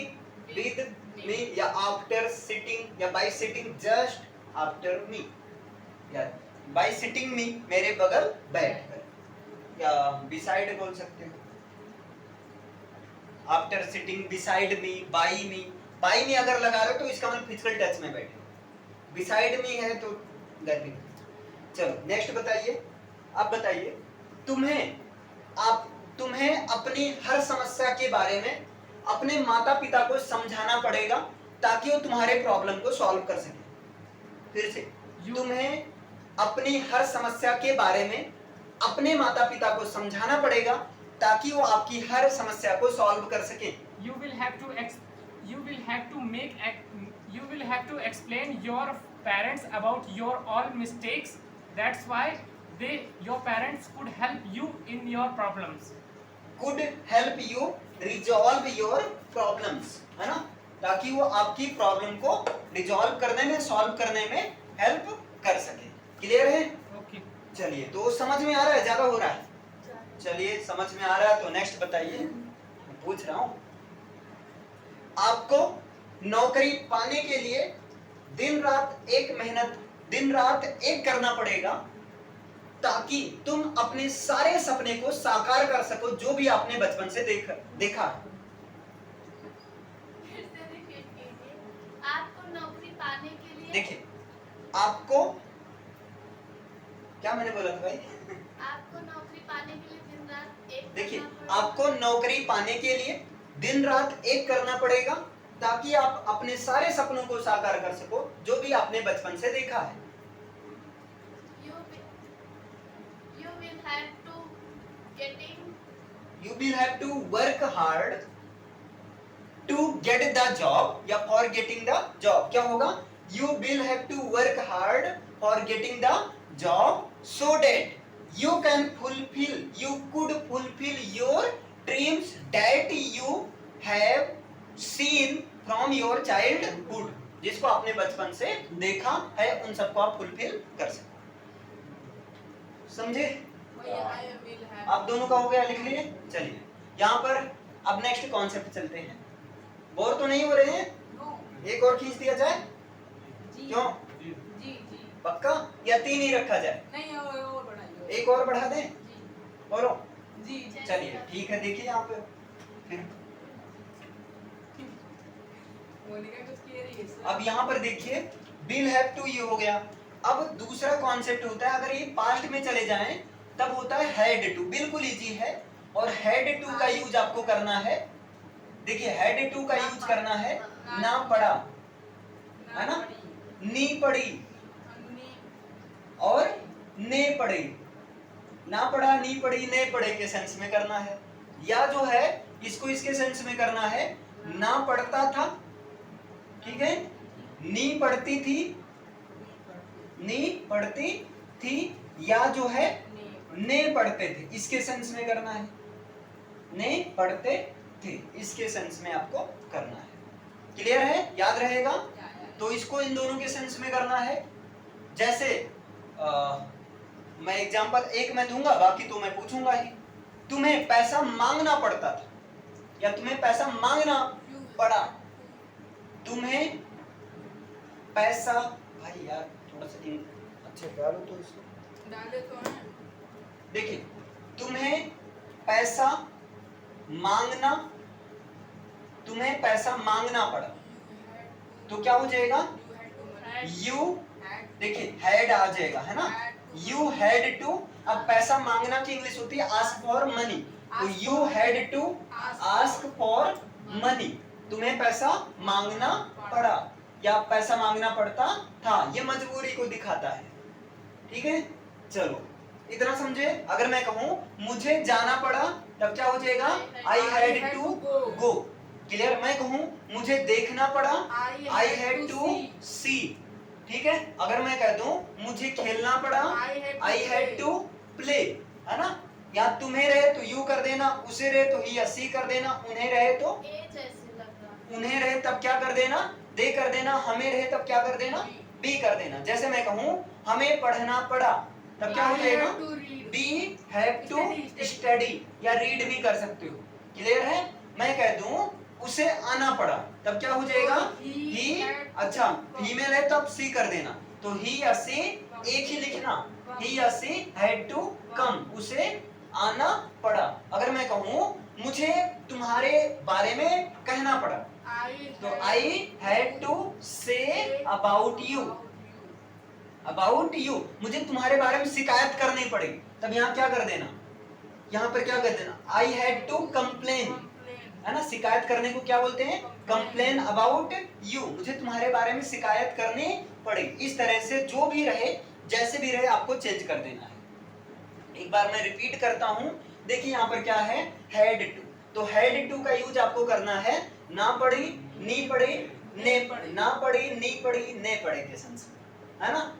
with me या after sitting या by sitting just after me या by sitting me मेरे बगल बैठकर या beside बोल सकते हो। after sitting beside me, by me अगर लगा रहे हो तो इसका मतलब फिजिकल टच में बैठे। beside me है तो गर्मी। चलो नेक्स्ट बताइए। अब बताइए तुम्हें अपनी हर समस्या के बारे में अपने माता पिता को समझाना पड़ेगा ताकि वो तुम्हारे प्रॉब्लम को सॉल्व कर सके। फिर से, तुम्हें अपनी हर समस्या के बारे में अपने माता पिता को समझाना पड़ेगा ताकि वो आपकी हर समस्या को सॉल्व कर सके। You will have to explain your parents about your all mistakes. That's why your parents could help you in your problems. Could help you resolve your problems, है ना? ताकि वो आपकी प्रॉब्लम को रिजॉल्व करने में, सॉल्व करने में हेल्प कर सके। क्लियर है? Okay. चलिए, तो समझ में आ रहा है? ज्यादा हो रहा है? चलिए, समझ में आ रहा है तो नेक्स्ट बताइए। पूछ रहा हूं, आपको नौकरी पाने के लिए दिन रात एक करना पड़ेगा ताकि तुम अपने सारे सपने को साकार कर सको जो भी आपने बचपन से देखा। फिर से रिपीट कीजिए। आपको नौकरी पाने के लिए देखिए, आपको क्या मैंने बोला था भाई? आपको नौकरी पाने के लिए दिन रात एक देखिए, करना पड़ेगा। आपको नौकरी पाने के लिए दिन रात एक करना पड़ेगा ताकि आप अपने सारे सपनों को साकार कर सको जो भी आपने बचपन से देखा है। You will have to work hard to get the job या for getting the job। क्या होगा? You will have to work hard for getting the job so that you could fulfill your dreams that you have seen from your childhood। जिसको आपने बचपन से देखा है उन सबको आप फुलफिल कर सकते। समझे? आप दोनों का हो गया, लिख लिए। चलिए, यहाँ पर अब नेक्स्ट कॉन्सेप्ट चलते हैं। बोर तो नहीं हो रहे हैं? एक और खींच दिया जाए? क्यों? जी पक्का? या 3 ही रखा जाए? नहीं, और बढ़ाइए। एक और बढ़ा दें? बोलो। जी चलिए ठीक है, देखिए यहाँ पे फिर अब यहाँ पर देखिए, विल हैव टू ये हो गया। अब दूसरा कॉन्सेप्ट होता है, अगर ये पास्ट में चले जाएं तब होता है हैड टू। बिल्कुल इजी है, और हैड टू का यूज आपको करना है। देखिए, हैड टू का यूज करना है ना पढ़ा, है ना? नी पढ़ी और ने पढ़ी। ना पढ़ा, नी पढ़ी, ने पढ़े के सेंस में करना है। या जो है इसको इसके सेंस में करना है, ना पढ़ता था, ठीक है, नी पढ़ती थी, नी पढ़ती थी, या जो है ने पढ़ते थे, इसके सेंस में करना है। ने पढ़ते थे, इसके सेंस में आपको करना है। क्लियर है? याद रहेगा? तो इसको इन दोनों के सेंस में करना है। जैसे मैं एग्जांपल एक मैं दूंगा, बाकी तो मैं पूछूंगा ही। तुम्हें पैसा मांगना पड़ता था या तुम्हें पैसा मांगना पड़ा। तुम्हें पैसा, भाई यार थोड़ा सा अच्छे डालो तो इसको डाले तो हैं। देखिए, तुम्हें पैसा मांगना पड़ा, तो क्या हो जाएगा? यू, देखिए हैड आ जाएगा, है ना? You had to. अब पैसा मांगना की इंग्लिश होती है आस्क फॉर मनी, तो you had to ask for money, तुम्हें पैसा मांगना पड़ा या पैसा मांगना पड़ता था, ये मजबूरी को दिखाता है। ठीक है, चलो इतना समझे। अगर मैं कहूं मुझे जाना पड़ा तब क्या हो जाएगा, I had to go. Clear. मैं कहूं मुझे देखना पड़ा, आई हैड टू सी। ठीक है। अगर मैं कह दूं मुझे खेलना पड़ा, आई हैड टू प्ले, है ना। या तुम्हें रहे तो यू कर देना, उसे रहे तो ही या सी कर देना, उन्हें रहे तो ए जैसे लग रहा। उन्हें रहे तब क्या कर देना, दे कर देना, हमें रहे तब क्या कर देना, बी कर देना। जैसे मैं कहूं हमें पढ़ना पड़ा तब क्या हो जाएगा, बी हैव टू स्टडी, या रीड भी कर सकते हो। क्लियर है। मैं कह दूं उसे आना पड़ा तब क्या हो जाएगा, ही। अच्छा फीमेल है तब सी कर देना, तो ही या सी एक ही लिखना, ही या सी हैड टू कम, उसे आना पड़ा। अगर मैं कहूं मुझे तुम्हारे बारे में कहना पड़ा तो I had to say about you, about you, मुझे तुम्हारे बारे में शिकायत करनी पड़ेगी तब यहाँ क्या कर देना, यहाँ पर क्या कर देना, आई हैड टू कंप्लेन, है ना। शिकायत करने को क्या बोलते हैं, कंप्लेन अबाउट यू, मुझे तुम्हारे बारे में शिकायत करनी पड़ेगी। इस तरह से जो भी रहे, जैसे भी रहे, आपको चेंज कर देना है। एक बार मैं रिपीट करता हूं, देखिए यहाँ पर क्या है, हैड टू। तो हैड टू का यूज आपको करना है ना पढ़ी, नी पढ़ी, ने पढ़ी, ना पढ़ी, नी पढ़ी, ने पढ़े के सेंस में, है ना।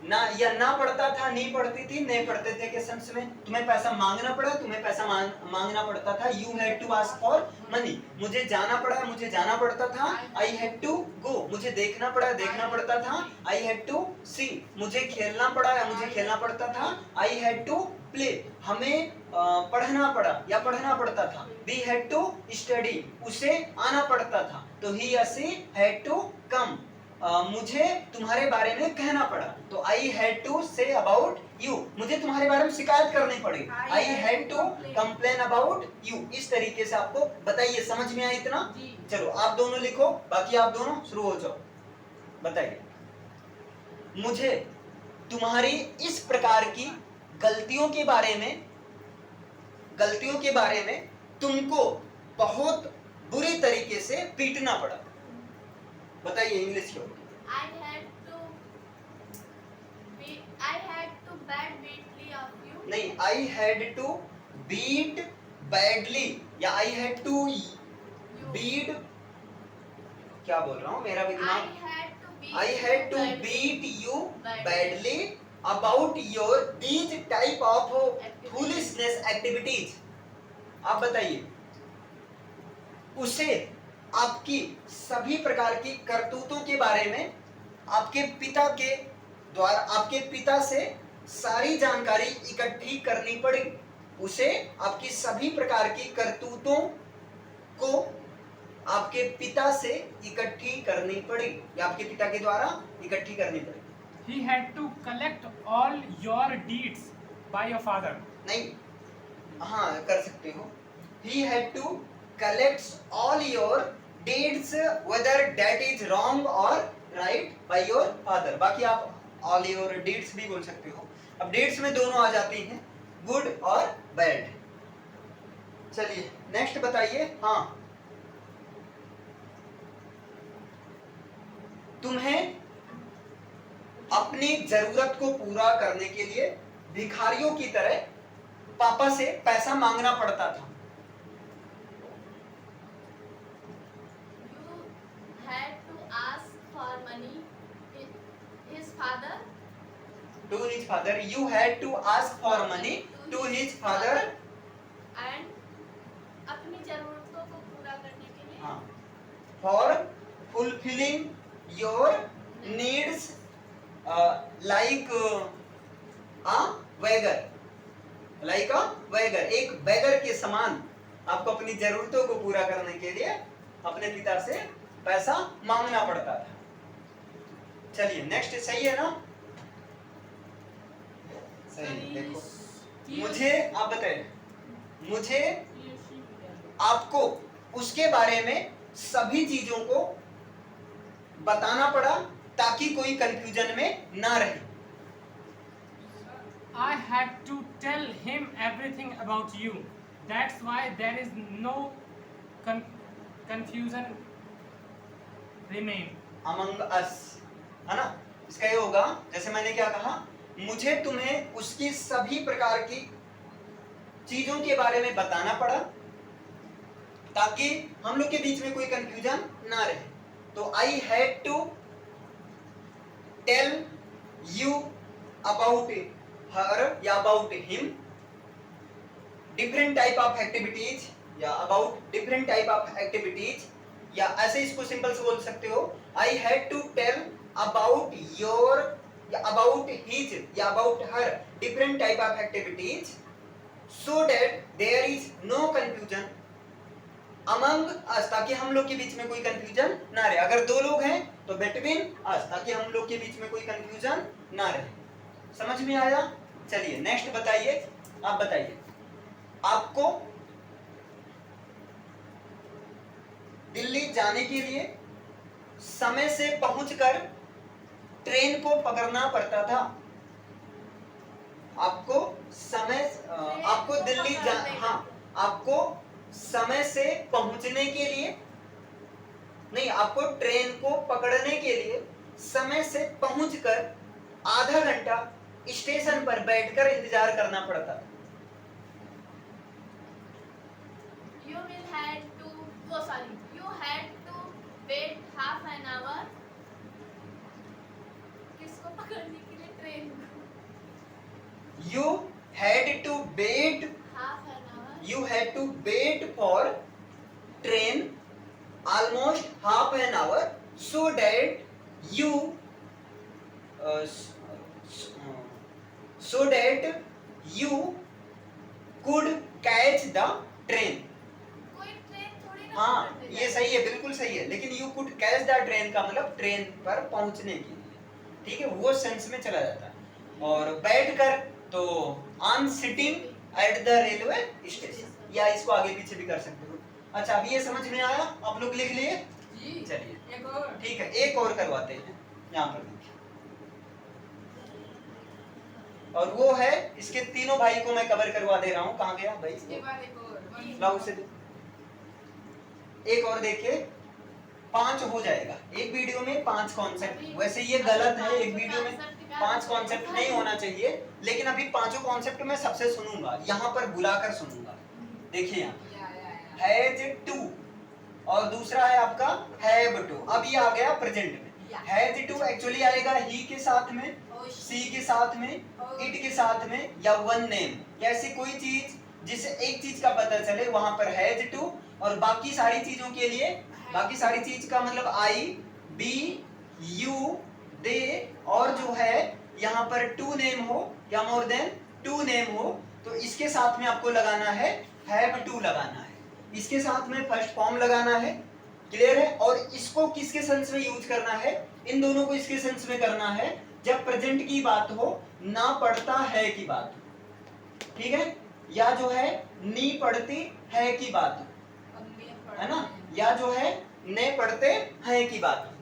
ना या ना पढ़ता था, नी पढ़ती थी, ने पढ़ते थे के सेंस में। तुम्हें पैसा मांगना पड़ा, तुम्हें पैसा मांगना पड़ता था, you had to ask for money. मुझे जाना पड़ा, मुझे जाना पड़ता था, आई हैड टू गो। मुझे देखना पड़ा, देखना पड़ता था, आई हैड टू सी। मुझे खेलना पड़ा या मुझे खेलना पड़ता था, आई हैड टू प्ले। हमें पढ़ना पड़ा या पढ़ना पड़ता था, वी हैड टू स्टडी। उसे आना पड़ता था, तो ही या सी हैड टू कम। मुझे तुम्हारे बारे में कहना पड़ा, तो I had to say about you. मुझे तुम्हारे बारे में शिकायत करनी पड़ी, I had to complain about you. इस तरीके से आपको बताइए, समझ में आया इतना। चलो आप दोनों लिखो, बाकी आप दोनों शुरू हो जाओ। बताइए, मुझे तुम्हारी इस प्रकार की गलतियों के बारे में तुमको बहुत बुरी तरीके से पीटना पड़ा। बताइए इंग्लिश में। I had to bad badly of you. नहीं, I had to beat badly या आई हैड टू बीट, क्या बोल रहा हूँ, मेरा भी दिमाग। I had to beat you badly about your these type of foolishness activities. आप बताइए, उसे आपकी सभी प्रकार की करतूतों के बारे में आपके पिता से सारी जानकारी इकट्ठी करनी पड़ी। उसे आपकी सभी प्रकार की करतूतों को आपके पिता से इकट्ठी करनी पड़ी या आपके पिता के द्वारा इकट्ठी करनी पड़ी। He had to collect all your deeds by your father. नहीं, हाँ कर सकते हो। He had to collect all your deeds whether that is wrong or right by your father। बाकी आप all your deeds भी बोल सकते हो। अब deeds में दोनों आ जाती हैं, good और bad। चलिए नेक्स्ट बताइए। हाँ, तुम्हें अपनी जरूरत को पूरा करने के लिए भिखारियों की तरह पापा से पैसा मांगना पड़ता था। You had to ask for money. His father. To his father. You had to ask for money to his father. And अपनी जरूरतों को पूरा करने के लिए। हाँ, for fulfilling your needs like a beggar, like a beggar, एक beggar के समान आपको अपनी जरूरतों को पूरा करने के लिए अपने पिता से पैसा मांगना पड़ता था। चलिए नेक्स्ट, सही है ना? सही। देखो, मुझे आप बताइए, मुझे आपको उसके बारे में सभी चीजों को बताना पड़ा ताकि कोई कंफ्यूजन में ना रहे। I had to tell him everything about you. That's why there is no confusion remain. Among us, है ना। इसका ये होगा, जैसे मैंने क्या कहा, मुझे तुम्हें उसकी सभी प्रकार की चीजों के बारे में बताना पड़ा ताकि हम लोग के बीच में कोई कंफ्यूजन ना रहे। तो I had to tell you about her या about him, different type of activities या about different type of activities, या ऐसे इसको सिंपल से बोल सकते हो, I had to tell about your या अबाउट हिज या about her different type of activities so that there is no confusion among us, ताकि हम लोग के बीच में कोई कंफ्यूजन ना रहे। अगर दो लोग हैं तो बिटवीन अस, ताकि हम लोग के बीच में कोई कंफ्यूजन ना रहे। समझ में आया? चलिए नेक्स्ट बताइए, आप बताइए, आपको दिल्ली जाने के लिए समय से पहुंचकर ट्रेन को पकड़ना पड़ता था। आपको समय आपको दिल्ली हाँ, आपको समय से पहुंचने के लिए नहीं, आपको ट्रेन को पकड़ने के लिए समय से पहुंचकर आधा घंटा स्टेशन पर बैठकर इंतजार करना पड़ता था। You will had to, oh sorry, you had to wait half an hour. किसको पकड़ने के लिए? ट्रेन को। You had to wait, Half an hour. you had to wait for train almost half an hour so that you so that you could catch the train. कोई ट्रेन थोड़ी ना हाँ, पकड़ने ये जाएगा। सही है, बिल्कुल सही है, लेकिन you could catch the train का मतलब ट्रेन पर पहुंचने के लिए, ठीक है, वो सेंस में चला जाता है। और बैठकर तो on sitting at the railway station, या इसको आगे पीछे भी कर सकते हो। अच्छा, अभी ये समझ में आया? आप लोग लिख लिए? जी। चलिए एक और। ठीक है, एक और करवाते हैं यहाँ पर देखिए, और वो है, इसके तीनों भाई को मैं कवर करवा दे रहा हूँ। कहाँ गया भाई? इसके बाद एक और। लाओ उसे दे। एक और देखिए, 5 हो जाएगा एक वीडियो में, 5 कॉन्सेप्ट। वैसे ये गलत है, एक वीडियो में 5 कॉन्सेप्ट नहीं होना चाहिए, लेकिन अभी पांचों कॉन्सेप्ट मैं सबसे सुनूंगा, यहाँ पर बुलाकर सुनूंगा। देखिए यहाँ हैज टू, और दूसरा है आपका हैव टू। अब ये आ गया प्रेजेंट में। हैज टू एक्चुअली आएगा ही के साथ में, सी के साथ में, इट के साथ में, या वन नेम, या ऐसी कोई चीज जिसे एक चीज का पता चले, वहां पर हैज टू। और बाकी सारी चीजों के लिए, बाकी सारी चीज का मतलब आई, बी, यू, दे, और जो है यहाँ पर टू नेम हो या मोर देन टू नेम हो, तो इसके साथ में आपको लगाना है हैव टू लगाना है, इसके साथ में फर्स्ट फॉर्म लगाना है। क्लियर है? और इसको किसके सेंस में यूज करना है? इन दोनों को इसके सेंस में करना है जब प्रेजेंट की बात हो, ना पढ़ता है की बात हो, ठीक है, या जो है नी पढ़ती है की बात हो, है ना, या जो है ने पढ़ते हैं की बात हो,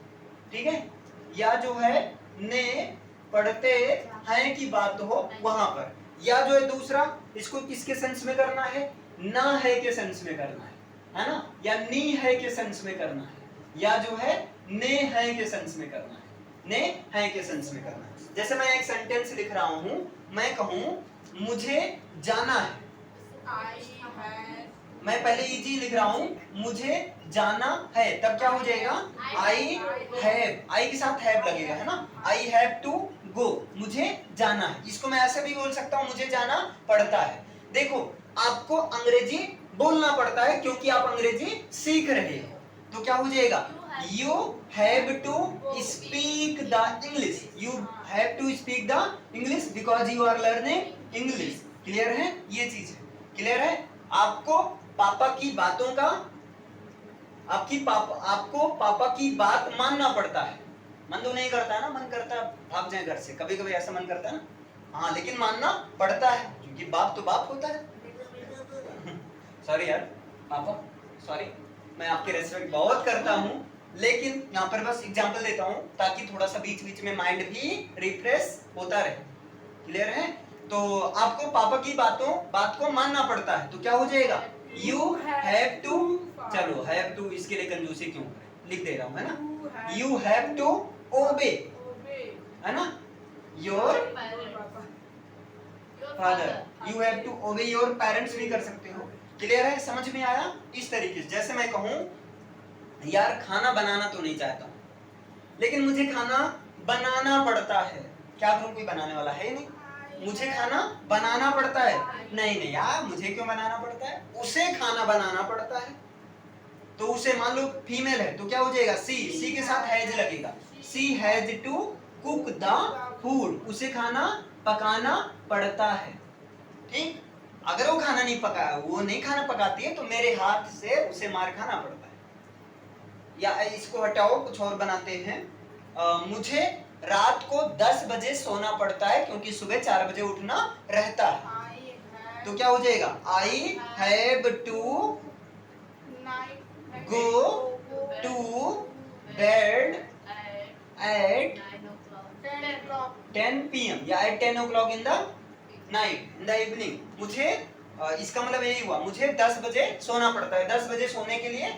ठीक है, या जो है ने पढ़ते हैं की बात हो वहां पर, या जो है दूसरा, इसको किसके सेंस में करना है? ना है के सेंस में करना है ना, या नी है के सेंस में करना है, या जो है ने है के सेंस में करना है, ने है के सेंस में करना है। जैसे मैं एक सेंटेंस लिख रहा हूं, मैं कहूं मुझे जाना है, मैं पहले इजी लिख रहा हूं, मुझे जाना है, तब क्या हो जाएगा? आई हैव, आई के साथ हैव लगेगा, है ना, आई हैव टू गो, मुझे जाना है। इसको मैं ऐसे भी बोल सकता हूं, मुझे जाना पड़ता है। देखो, आपको अंग्रेजी बोलना पड़ता है क्योंकि आप अंग्रेजी सीख रहे हो, तो क्या हो जाएगा? You have to speak the English, you have to speak the English because you are learning English. Clear है? ये चीज है, क्लियर है? आपको पापा की बातों का, आपको पापा की बात मानना पड़ता है। मन तो नहीं करता है ना, मन करता है भाग जाए घर से, कभी कभी ऐसा मन करता है ना, हाँ, लेकिन मानना पड़ता है क्योंकि बाप तो बाप होता है। सॉरी यार पापा, सॉरी, मैं आपकी रेस्पेक्ट बहुत करता हूँ, लेकिन यहाँ पर बस एग्जांपल देता हूँ ताकि थोड़ा सा बीच बीच में माइंड भी रिफ्रेश होता रहे। क्लियर है? तो आपको पापा की बात को मानना पड़ता है, तो क्या हो जाएगा? You have to. चलो हैव टू इसके लिए कंजूसी क्यों करें, लिख दे रहा हूं, है ना। यू हैव टू ओबे, है ना, your father. You have to obey your parents भी कर सकते हो। क्लियर है, समझ में आया? इस तरीके से जैसे मैं कहूं यार खाना बनाना तो नहीं चाहता हूं लेकिन मुझे खाना बनाना पड़ता है, क्या करूं, कोई बनाने वाला है नहीं, मुझे खाना बनाना पड़ता है। नहीं नहीं यार मुझे क्यों बनाना पड़ता है, उसे खाना बनाना पड़ता है। तो उसे मान लो फीमेल है तो क्या हो जाएगा? सी के साथ हैज लगेगा। She has to cook the food, उसे खाना पकाना पड़ता है। ठीक, अगर वो खाना नहीं पकाया, वो नहीं खाना पकाती है तो मेरे हाथ से उसे मार खाना पड़ता है। या इसको हटाओ, कुछ और बनाते हैं। मुझे रात को 10 बजे सोना पड़ता है क्योंकि सुबह 4 बजे उठना रहता है। तो क्या हो जाएगा? I have to go to bed at 10 PM या at 10 o'clock in the night, in the evening. मुझे इसका मतलब यही हुआ, मुझे 10 बजे सोना पड़ता है, 10 बजे सोने के लिए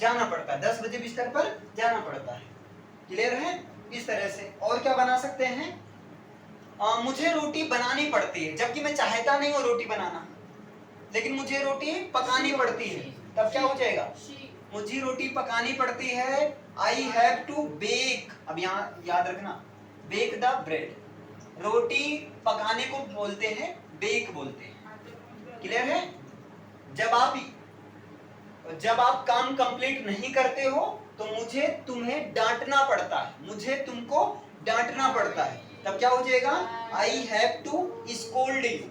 जाना पड़ता है, 10 बजे बिस्तर पर जाना पड़ता है। क्लियर है? इस तरह से और क्या बना सकते हैं? मुझे रोटी बनानी पड़ती है, जबकि मैं चाहता नहीं हूँ रोटी बनाना, लेकिन मुझे रोटी पकानी पड़ती है, तब क्या हो जाएगा? मुझे रोटी पकानी पड़ती है। आई हैव टू बेक, अब यहाँ याद रखना, बेक द ब्रेड। रोटी पकाने को बोलते हैं बेक बोलते हैं। क्लियर है? जब आप काम कंप्लीट नहीं करते हो तो मुझे तुम्हें डांटना पड़ता है, मुझे तुमको डांटना पड़ता है, तब क्या हो जाएगा? I have to scold you,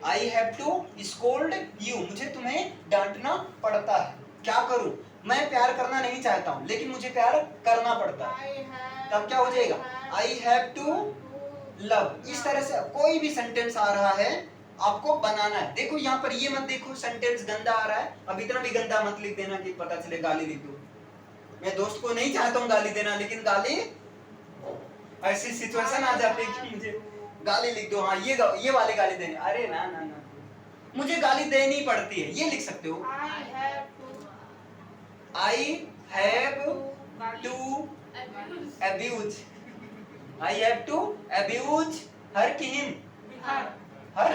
I have to scold you, मुझे तुम्हें डांटना पड़ता है। क्या करूं, मैं प्यार करना नहीं चाहता हूं लेकिन मुझे प्यार करना पड़ता है, तब क्या हो जाएगा? I have to love. इस तरह से कोई भी सेंटेंस आ रहा है आपको बनाना है। देखो यहाँ पर ये मत देखो सेंटेंस गंदा आ रहा है, अब इतना भी गंदा मत लिख देना कि पता चले गाली लिख दो। मैं दोस्त को नहीं चाहता हूँ गाली देना, लेकिन गाली ऐसी सिचुएशन आ जाती है कि मुझे गाली लिख दो। हाँ ये वाले गाली देने, अरे ना ना ना मुझे गाली देनी पड़ती है, ये लिख सकते हो। I have to abuse, I have to abuse her की him, her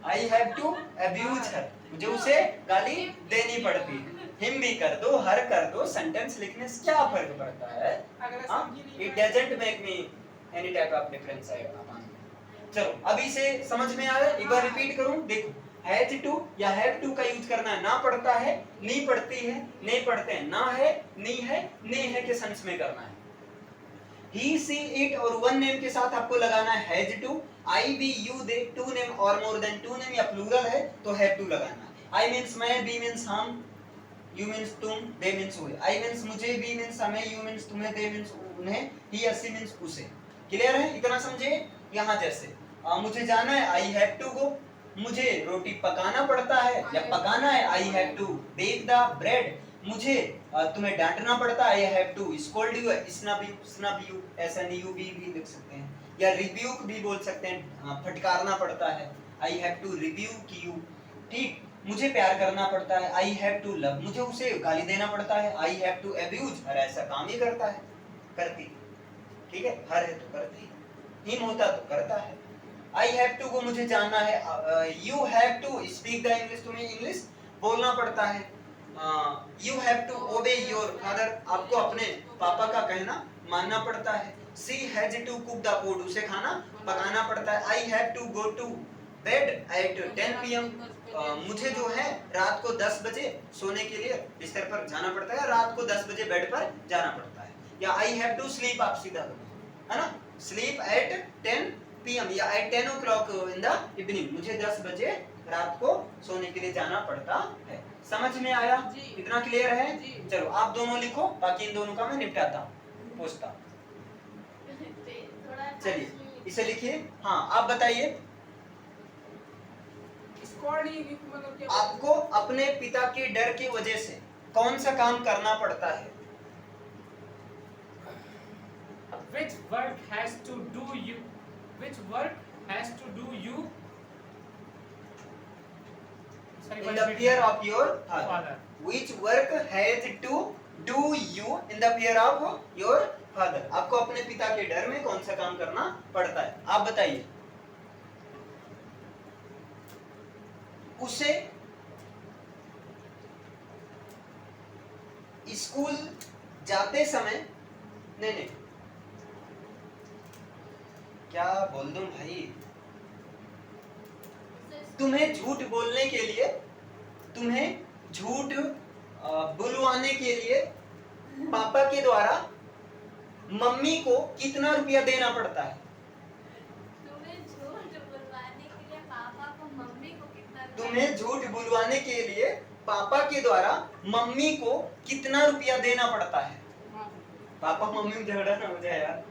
I have to abuse her, मुझे उसे गाली देनी पड़ती है। हिम भी कर दो, हर कर दो, सेंटेंस लिखने से क्या फर्क पड़ता है? It doesn't make me any type of difference. चलो अब इसे समझ में आ रहा है, एक बार रिपीट करूं, देखो हैज टू या हैव टू का यूज करना है, ना पड़ता है, नहीं पड़ती है, नहीं पढ़ते हैं, ना है, नहीं है के सेंस में करना है। ही सी इट और वन नेम के साथ आपको लगाना है has to. I we you they, two name और मोर देन टू नेम या प्लूरल है तो हैव टू लगाना है। आई मींस मैं, बी मींस हम, यू मींस तुम, दे मींस वे। आई मींस मुझे, बी मींस हमें, यू मींस तुम्हें, दे मींस उन्हें, ही अस्सी मींस उसे। क्लियर है? इतना समझे? यहाँ जैसे मुझे जाना है, आई हैव टू गो, मुझे रोटी पकाना पड़ता है या पकाना है, I have to bake the bread, मुझे तुम्हें डांटना पड़ता है, I have to scold you, snub you, SNUB भी लिख सकते हैं, या रिब्यूक भी बोल सकते हैं, फटकारना पड़ता है, I have to rebuke you. ठीक, मुझे प्यार करना पड़ता है, आई हैव टू लव, मुझे उसे गाली देना पड़ता है, आई हैव टू अब्यूज, हर ऐसा काम ही करता है, करती। ठीक है, हर है तो करती, हिम होता तो करता है। आई हैव टू को मुझे जानना है, you have to speak the English, तुम्हें इंग्लिश बोलना पड़ता है, you have to obey your father, आपको अपने पापा का कहना मानना पड़ता है। She has to cook the food, उसे खाना पकाना पड़ता है। I have to go to bed at 10 PM, मुझे जो है रात को 10 बजे सोने के लिए बिस्तर पर जाना पड़ता है, रात को 10 बजे बेड पर जाना पड़ता है। या आई हैव टू स्लीप, आप सीधा है ना, स्लीप एट 10 PM या at 10 o'clock in the evening, मुझे 10 बजे रात को सोने के लिए जाना पड़ता है। समझ में आया? इतना क्लियर है? चलो आप दोनों लिखो, बाकी इन दोनों का मैं निपटाता हूँ, पूछता हूँ। चलिए इसे लिखिए। हाँ आप बताइए, आपको अपने पिता के डर की वजह से कौन सा काम करना पड़ता है? Which work has to do you? Which work has to do you in the fear of your father. father. Which work has to do you in the fear of your father? आपको अपने पिता के डर में कौन सा काम करना पड़ता है? आप बताइए। उसे स्कूल जाते समय नहीं क्या बोल दूं भाई, तुम्हें झूठ बोलने के लिए, तुम्हें झूठ बुलवाने के लिए पापा के द्वारा मम्मी को कितना रुपया देना पड़ता है? तुम्हें झूठ बुलवाने के लिए पापा को मम्मी को कितना तुम्हें झूठ बुलवाने के लिए पापा के द्वारा मम्मी को कितना रुपया देना पड़ता है? पापा मम्मी में झगड़ा ना हो जाए यार,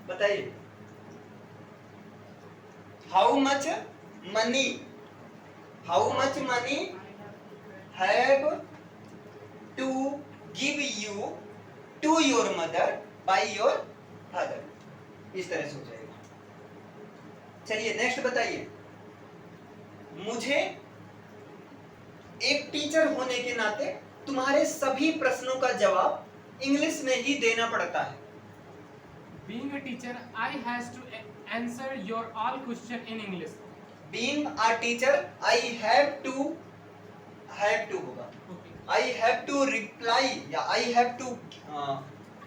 बताइए। How much money have to give you to your mother by your father? इस तरह से हो जाएगा। चलिए नेक्स्ट बताइए। मुझे एक टीचर होने के नाते तुम्हारे सभी प्रश्नों का जवाब इंग्लिश में ही देना पड़ता है। Being a teacher, I has to answer your all question in English. Being a teacher, I have to होगा। Okay. I have to reply या I have to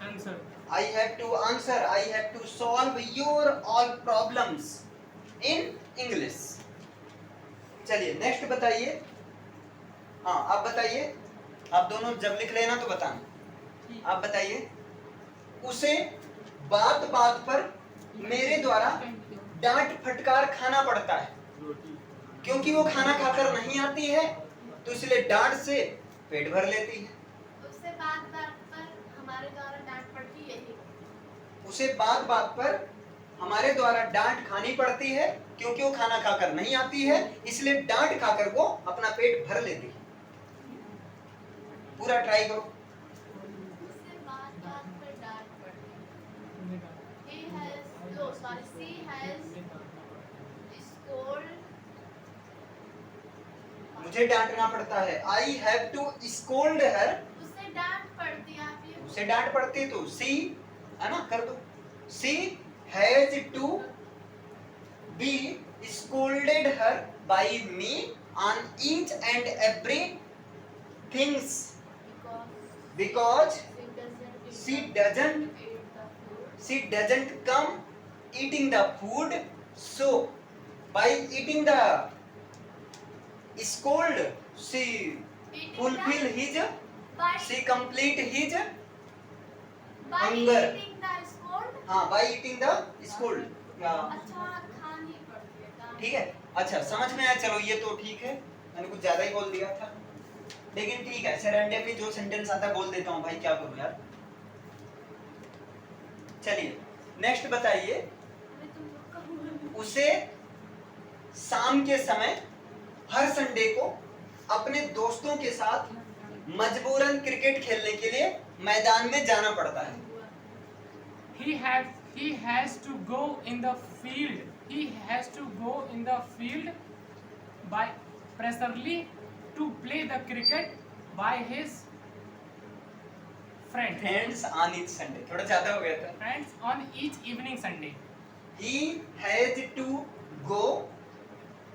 Answer. I have to answer, I have to solve your all problems in English. चलिए नेक्स्ट बताइए। हाँ आप बताइए, आप दोनों जब लिख लेना तो बताना। आप बताइए। उसे बात बात पर मेरे द्वारा डांट फटकार खाना पड़ता है क्योंकि वो खाना खाकर नहीं आती है, तो इसलिए डांट से पेट भर लेती है। उससे बात बात पर हमारे द्वारा डांट पड़ती है। उसे बात बात पर हमारे द्वारा डांट खानी पड़ती है क्योंकि वो खाना खाकर नहीं आती है, इसलिए डांट खाकर वो अपना पेट भर लेती है। पूरा ट्राई करो। उससे बात बात पर डांट पड़ती है। She has scolded। मुझे डांटना पड़ता है। I have to scold her। उससे डांट पड़ती है। आप ये उसे डांट पड़ती तो she है ना, कर दो। She has to be scolded her by me on each and every things because she doesn't come eating the food, so by eating the scold she fulfill his, she complete his hunger। हाँ by eating the scold। अच्छा खानी पड़ती है। ठीक है, अच्छा समझ में आया। चलो ये तो ठीक है, मैंने कुछ ज्यादा ही बोल दिया था, लेकिन ठीक है रैंडमली जो सेंटेंस आता है बोल देता हूँ भाई, क्या करूँ यार। चलिए नेक्स्ट बताइए। उसे शाम के समय हर संडे को अपने दोस्तों के साथ मजबूरन क्रिकेट खेलने के लिए मैदान में जाना पड़ता है। He has to go in the field. He has to go in the field by pressurely to play the cricket by his friends on each Sunday। थोड़ा ज्यादा हो गया था। friends on each evening Sunday. He has to go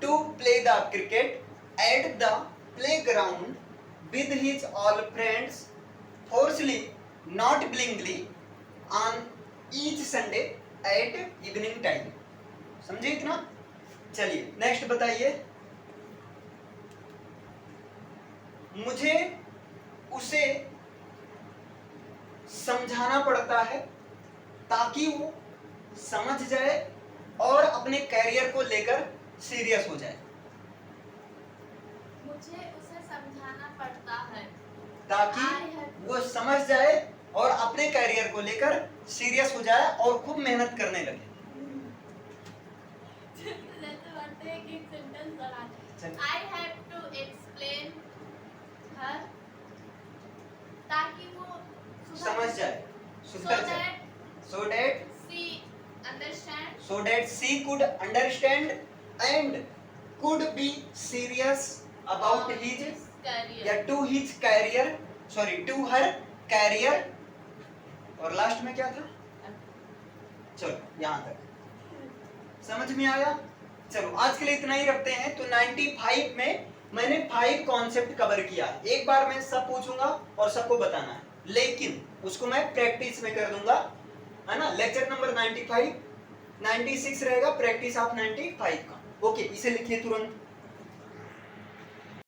to play the cricket at the playground with his all friends forcefully, not willingly, on each Sunday at evening time। समझे इतना? चलिए नेक्स्ट बताइए। मुझे उसे समझाना पड़ता है ताकि वो समझ जाए और अपने कैरियर को लेकर सीरियस हो जाए। मुझे उसे समझाना पड़ता है ताकि वो समझ जाए और अपने कैरियर को लेकर सीरियस हो जाए और खूब मेहनत करने लगे। I have to explain her ताकि वो समझ जाए, so that so that she understand, so that she could understand and could be serious about his career. या to his career, sorry to her career, और लास्ट में क्या था? चलो यहाँ तक समझ में आया? चलो आज के लिए इतना ही रखते हैं। तो 95 में मैंने 5 कॉन्सेप्ट कवर किया। एक बार मैं सब पूछूंगा और सबको बताना है, लेकिन उसको मैं प्रैक्टिस में कर दूंगा, है ना। लेक्चर नंबर 95 96 रहेगा, प्रैक्टिस ऑफ 95 का। ओके, इसे लिखिए तुरंत।